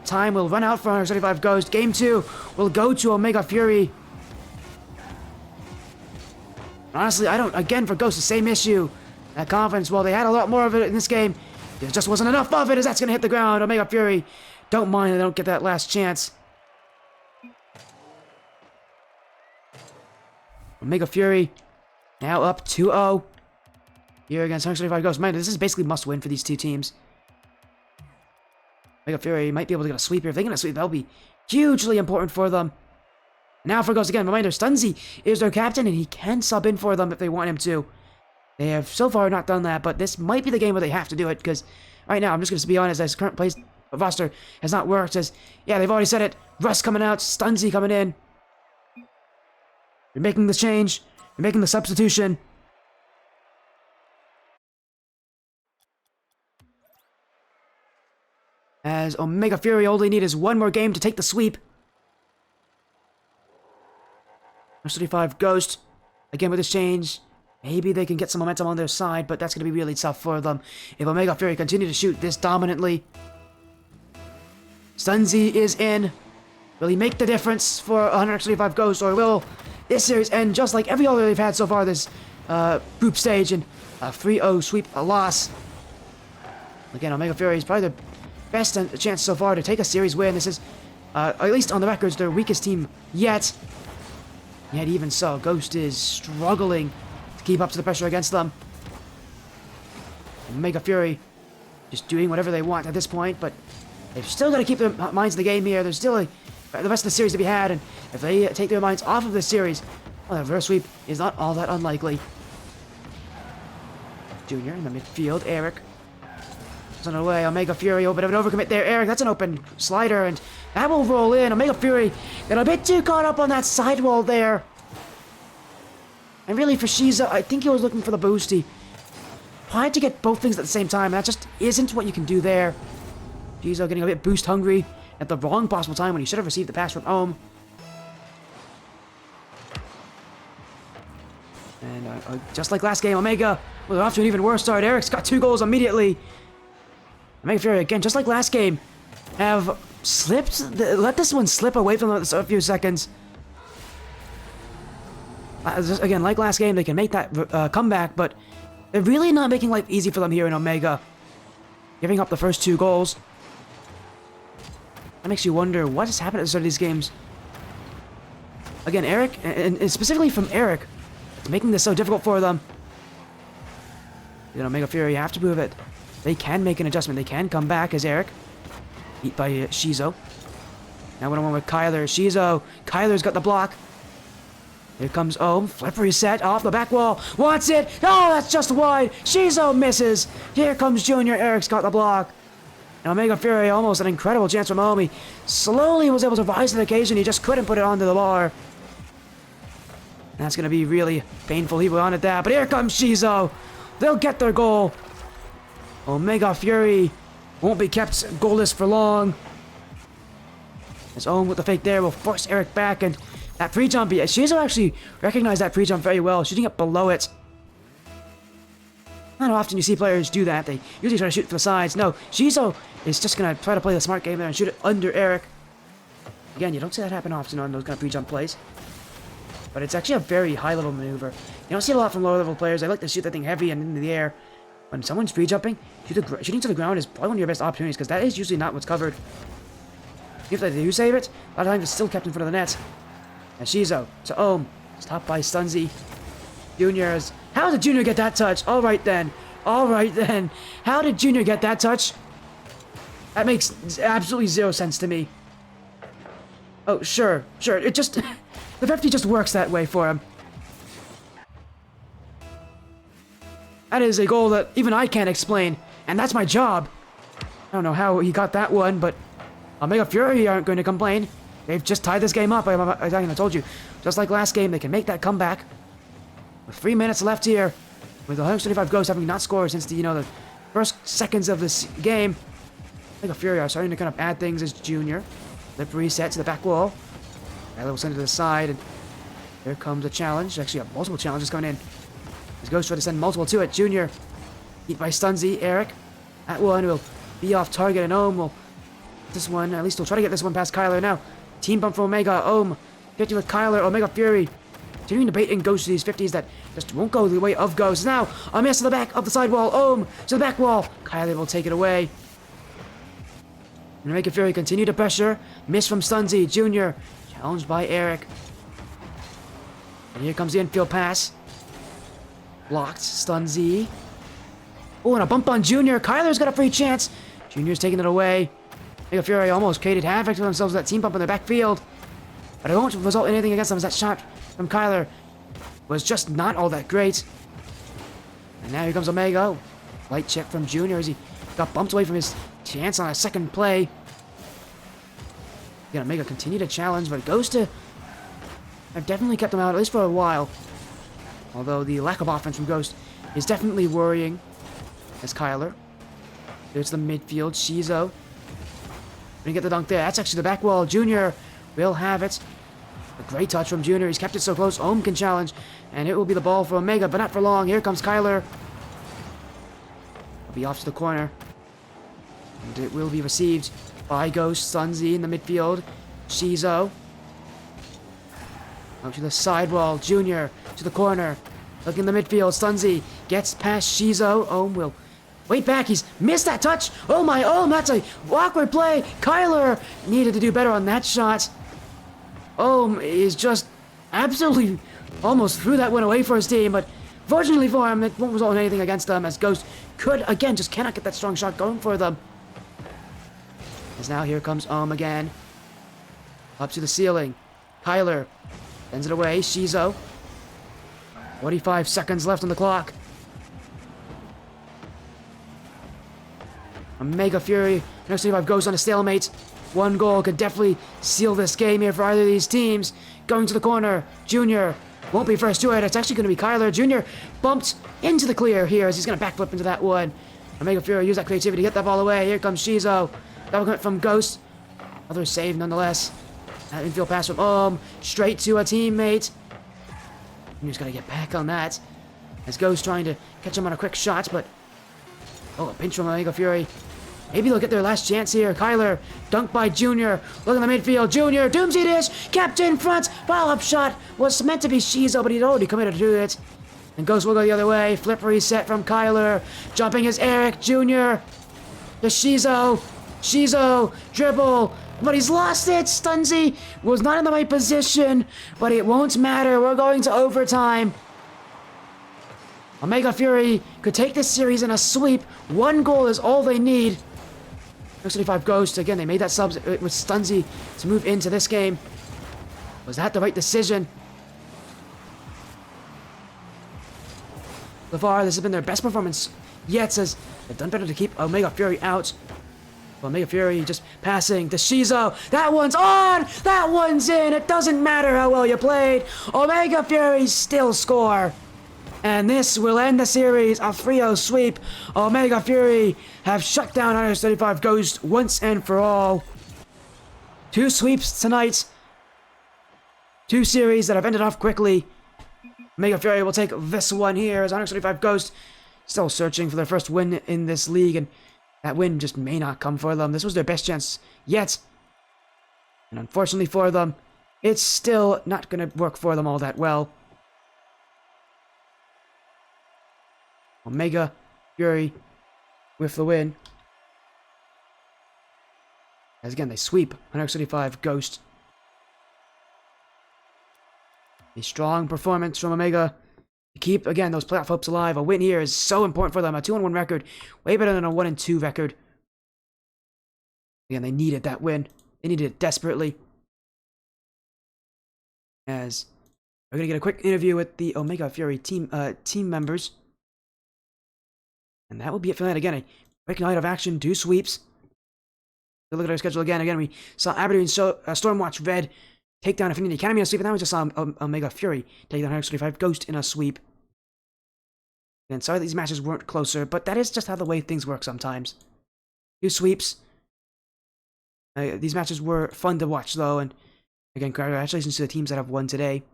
Time will run out for 175 Ghost. Game 2 will go to Omega Fury. Honestly, I don't, again, for Ghost, the same issue. That confidence, well, they had a lot more of it in this game. There just wasn't enough of it as that's going to hit the ground. Omega Fury, don't mind they don't get that last chance. Omega Fury, now up 2-0. Here against 175 Ghost. Mind, this is basically must-win for these two teams. Omega Fury might be able to get a sweep here. If they get a sweep, that'll be hugely important for them. Now for Ghost again. Reminder, Stunzy is their captain, and he can sub in for them if they want him to. They have so far not done that, but this might be the game where they have to do it, because right now, I'm just going to be honest, as current place roster has not worked, as, yeah, they've already said it. Russ coming out, Stunzy coming in. You're making the change. You're making the substitution. As Omega Fury only need is one more game to take the sweep. 35 Ghost. Again with this change. Maybe they can get some momentum on their side, but that's going to be really tough for them if Omega Fury continue to shoot this dominantly. Stunzy is in. Will he make the difference for 135 Ghost, or will this series end just like every other they've had so far this group stage, and a 3-0 sweep, a loss? Again, Omega Fury is probably the best chance so far to take a series win. This is, at least on the records, their weakest team yet. Yet even so, Ghost is struggling to keep up to the pressure against them. Omega Fury just doing whatever they want at this point, but they've still got to keep their minds in the game here. There's still the rest of the series to be had, and if they take their minds off of this series, well, the reverse sweep is not all that unlikely. Junior in the midfield, Eric. It's on the way, Omega Fury, a bit of an overcommit there. Eric, that's an open slider, and that will roll in. Omega Fury got a bit too caught up on that sidewall there. And really for Shiza, I think he was looking for the boost. He tried to get both things at the same time, and that just isn't what you can do there. Shiza getting a bit boost hungry at the wrong possible time when he should have received the pass from Ohm. And just like last game, Omega, well, they're off to an even worse start. Eric's got 2 goals immediately. Omega Fury, again, just like last game, have let this one slip away from them a few seconds. Again, like last game, they can make that comeback, but they're really not making life easy for them here in Omega. Giving up the first 2 goals. That makes you wonder what has happened at the start of these games. Again, Eric, and specifically from Eric, making this so difficult for them. You know, Omega Fury have to prove it. They can make an adjustment. They can come back as Eric. Beat by Shizo. Now 1-on-1 with Kyler. Shizo. Kyler's got the block. Here comes Ohm. Flippery set off the back wall. Wants it. Oh, that's just wide. Shizo misses. Here comes Junior. Eric's got the block. And Omega Fury, almost an incredible chance from Ohm. He slowly was able to rise to the occasion. He just couldn't put it onto the bar. That's going to be really painful. He wanted that. But here comes Shizo. They'll get their goal. Omega Fury won't be kept goalless for long. As Ohm with the fake there will force Eric back, and that pre-jump, Shizo actually recognized that pre-jump very well, shooting up below it. Not often you see players do that. They usually try to shoot for the sides. No, Shizo is just going to try to play the smart game there and shoot it under Eric. Again, you don't see that happen often on those kind of pre-jump plays. But it's actually a very high-level maneuver. You don't see it a lot from lower-level players. They like to shoot that thing heavy and into the air. When someone's pre-jumping, shooting to the ground is probably one of your best opportunities, because that is usually not what's covered. If they do save it, a lot of times it's still kept in front of the net. And Shizo to Ohm. Stopped by Stunzy. Junior's. How did Junior get that touch? Alright then. Alright then. How did Junior get that touch? That makes absolutely zero sense to me. Oh, sure. It just... the 50 just works that way for him. That is a goal that even I can't explain. And that's my job. I don't know how he got that one, but... Omega Fury aren't going to complain. They've just tied this game up, I told you. Just like last game, they can make that comeback. With 3 minutes left here, with 125 Ghosts having not scored since the, the first seconds of this game. Omega Fury are starting to kind of add things as Junior. Lip reset to the back wall. That will send it to the side, and here comes a challenge. Actually, multiple challenges coming in. As Ghost try to send multiple to it. Junior, beat by Stunzy, Eric. That one will be off target, and Ohm will... This one, at least we'll try to get this one past Kyler now. Team bump from Omega, Ohm. 50 with Kyler, Omega Fury. Continuing to bait in Ghost to these 50s that just won't go the way of Ghost. Now, a miss to the back of the sidewall. Ohm to the back wall. Kyler will take it away. Omega Fury continue to pressure. Miss from Stunzy. Junior challenged by Eric. And here comes the infield pass. Blocked. Stunzy. Oh, and a bump on Junior. Kyler's got a free chance. Junior's taking it away. Omega Fury almost created havoc for themselves with that team bump in the backfield. But it won't result in anything against them as that shot from Kyler was just not all that great. And now here comes Omega. Light check from Junior as he got bumped away from his chance on a second play. Again, Omega continue to challenge, but Ghost have definitely kept them out, at least for a while. Although the lack of offense from Ghost is definitely worrying. As Kyler. There's the midfield. Shizo. Gonna get the dunk there. That's actually the back wall. Junior will have it. A great touch from Junior. He's kept it so close. Ohm can challenge. And it will be the ball for Omega, but not for long. Here comes Kyler. Will be off to the corner. And it will be received by Ghost. Stunzy in the midfield. Shizo. Out to the sidewall. Junior to the corner. Looking in the midfield. Stunzy gets past Shizo. Ohm will wait back. He's missed that touch. Oh my, Ohm, that's a awkward play. Kyler needed to do better on that shot. Ohm is just absolutely almost threw that one away for his team, but fortunately for him, it won't result in anything against them, as Ghost could, again, just cannot get that strong shot going for them. As now here comes Ohm again. Up to the ceiling. Kyler sends it away. Shizo. 45 seconds left on the clock. Omega Fury. Next 25 goes on a stalemate. One goal could definitely seal this game here for either of these teams. Going to the corner. Junior won't be first to it. It's actually going to be Kyler. Junior bumped into the clear here as he's going to backflip into that one. Omega Fury use that creativity to get that ball away. Here comes Shizo. Double commit from Ghost. Another save nonetheless. That infield pass from Ohm. Straight to a teammate. Junior's got to get back on that. As Ghost trying to catch him on a quick shot, but... Oh, a pinch from Omega Fury. Maybe they'll get their last chance here. Kyler, dunked by Junior. Look in the midfield. Junior, Doomsday Dish, kept in front. Follow-up shot was meant to be Shizo, but he'd already committed to it. And Ghost will go the other way. Flip reset from Kyler. Jumping is Eric. Junior. To Shizo. Shizo, dribble. But he's lost it. Stunzy was not in the right position, but it won't matter. We're going to overtime. Omega Fury could take this series in a sweep. One goal is all they need. 35 Ghost. Again, they made that sub with Stunzy to move into this game. Was that the right decision? So far, this has been their best performance yet, as they've done better to keep Omega Fury out. Omega Fury just passing to Shizo. That one's on! That one's in! It doesn't matter how well you played. Omega Fury still score. And this will end the series, a 3-0 sweep. Omega Fury have shut down 135 Ghost once and for all. 2 sweeps tonight. 2 series that have ended off quickly. Omega Fury will take this one here as 135 Ghost still searching for their first win in this league, and that win just may not come for them. This was their best chance yet. And unfortunately for them, it's still not going to work for them all that well. Omega Fury with the win. As again, they sweep 165 Ghost. A strong performance from Omega to keep, again, those playoff hopes alive. A win here is so important for them. A 2-1 record, way better than a 1-2 record. Again, they needed that win. They needed it desperately. As we're going to get a quick interview with the Omega Fury team members. And that will be it for that. Again, a quick night of action, 2 sweeps. Look at our schedule again. Again, we saw Aberdeen Stormwatch Red take down Affinity Academy in a sweep, and now we just saw Omega Fury take down 135 Ghost in a sweep. And sorry these matches weren't closer, but that is just how the way things work sometimes. 2 sweeps. These matches were fun to watch, though, and again, congratulations to the teams that have won today.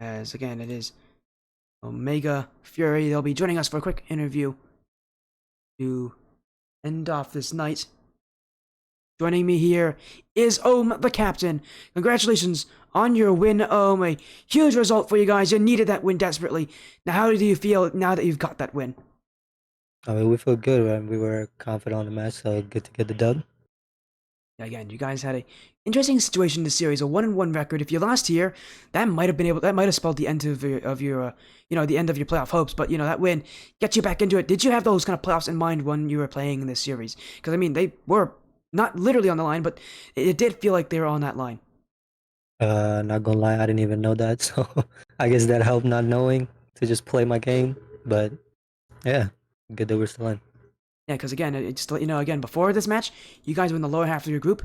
As again, it is Omega Fury. They'll be joining us for a quick interview to end off this night. Joining me here is the captain. Congratulations on your win, a huge result for you guys. You needed that win desperately. Now, how do you feel now that you've got that win? I mean, we feel good, right? We were confident on the match, so good to get the dub. Again, you guys had a interesting situation in the series, a 1-1 record. If you lost here, that might have spelled the end of your the end of your playoff hopes. But that win gets you back into it. Did you have those kind of playoffs in mind when you were playing in this series? Because I mean, they were not literally on the line, but it did feel like they were on that line. Not gonna lie, I didn't even know that, so I guess that helped not knowing to just play my game. But yeah, good that we're still in. Yeah, because again, it's to let you know, again, before this match, you guys were in the lower half of your group.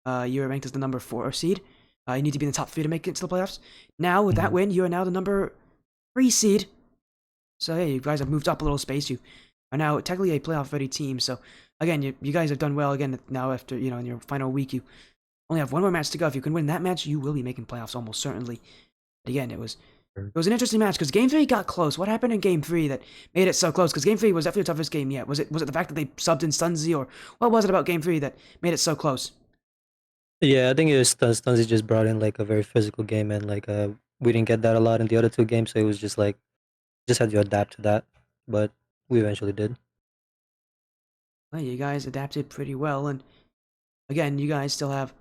You were ranked as the number 4 seed. You need to be in the top 3 to make it to the playoffs. Now, with that win, you are now the number 3 seed. So, hey, you guys have moved up a little space. You are now technically a playoff-ready team. So, again, you guys have done well. Again, now after, in your final week, you only have 1 more match to go. If you can win that match, you will be making playoffs almost certainly. But again, it was an interesting match because Game 3 got close. What happened in Game 3 that made it so close? Because Game 3 was definitely the toughest game yet. Was it the fact that they subbed in Stunzy, or what was it about Game 3 that made it so close? Yeah, I think it was Stunzy just brought in like a very physical game, and like we didn't get that a lot in the other 2 games, so it was just like just had to adapt to that. But we eventually did. Well, you guys adapted pretty well, and again, you guys still have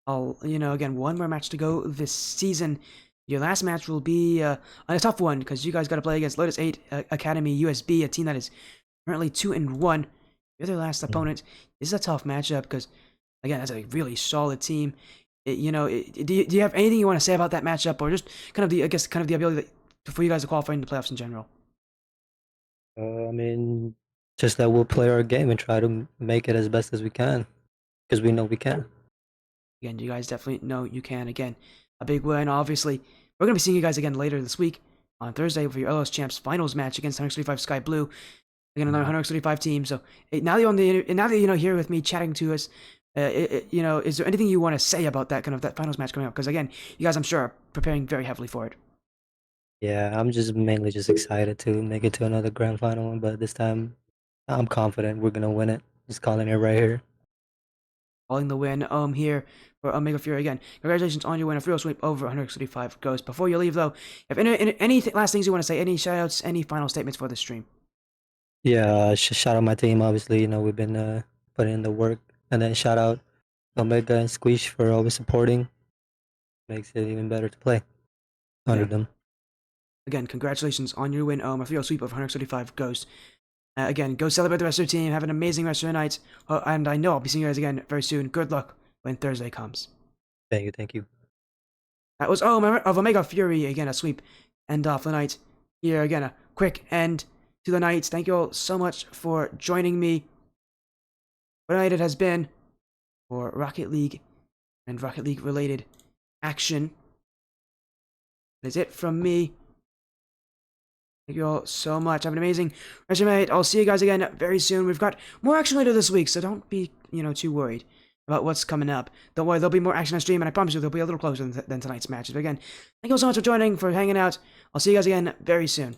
again, 1 more match to go this season. Your last match will be a tough one because you guys got to play against Lotus 8 Academy USB, a team that is currently 2-1. You're their last opponent. This is a tough matchup because, again, that's a really solid team. Do you have anything you want to say about that matchup, or just kind of the ability for you guys to qualify in the playoffs in general? I mean, just that we'll play our game and try to make it as best as we can, because we know we can. Again, you guys definitely know you can. Again, a big win, obviously. We're going to be seeing you guys again later this week on Thursday for your LS Champs finals match against 135 Sky Blue. Again, another 135 team. So now that you're here with me chatting to us, is there anything you want to say about that finals match coming up? Because again, you guys, I'm sure, are preparing very heavily for it. Yeah, I'm just mainly just excited to make it to another grand final, but this time I'm confident we're gonna win it. Just calling it right here. Calling the win here for Omega Fury again. Congratulations on your win, a real sweep over 165 Ghost. Before you leave, though, if any last things you want to say, any shoutouts, any final statements for the stream? Yeah, shout out my team. Obviously, we've been putting in the work, and then shout out Omega and Squeeze for always supporting. Makes it even better to play under them. Again, congratulations on your win, a real sweep of 165 Ghost. Again, go celebrate the rest of your team. Have an amazing rest of your night. And I know I'll be seeing you guys again very soon. Good luck when Thursday comes. Thank you. That was of Omega Fury. Again, a sweep. End off the night. Here, again, a quick end to the night. Thank you all so much for joining me. What a night it has been for Rocket League and Rocket League related action. That is it from me. Thank you all so much. Have an amazing rest of your night. I'll see you guys again very soon. We've got more action later this week, so don't be, too worried about what's coming up. Don't worry, there'll be more action on stream, and I promise you they'll be a little closer than tonight's matches. But again, thank you all so much for joining, for hanging out. I'll see you guys again very soon.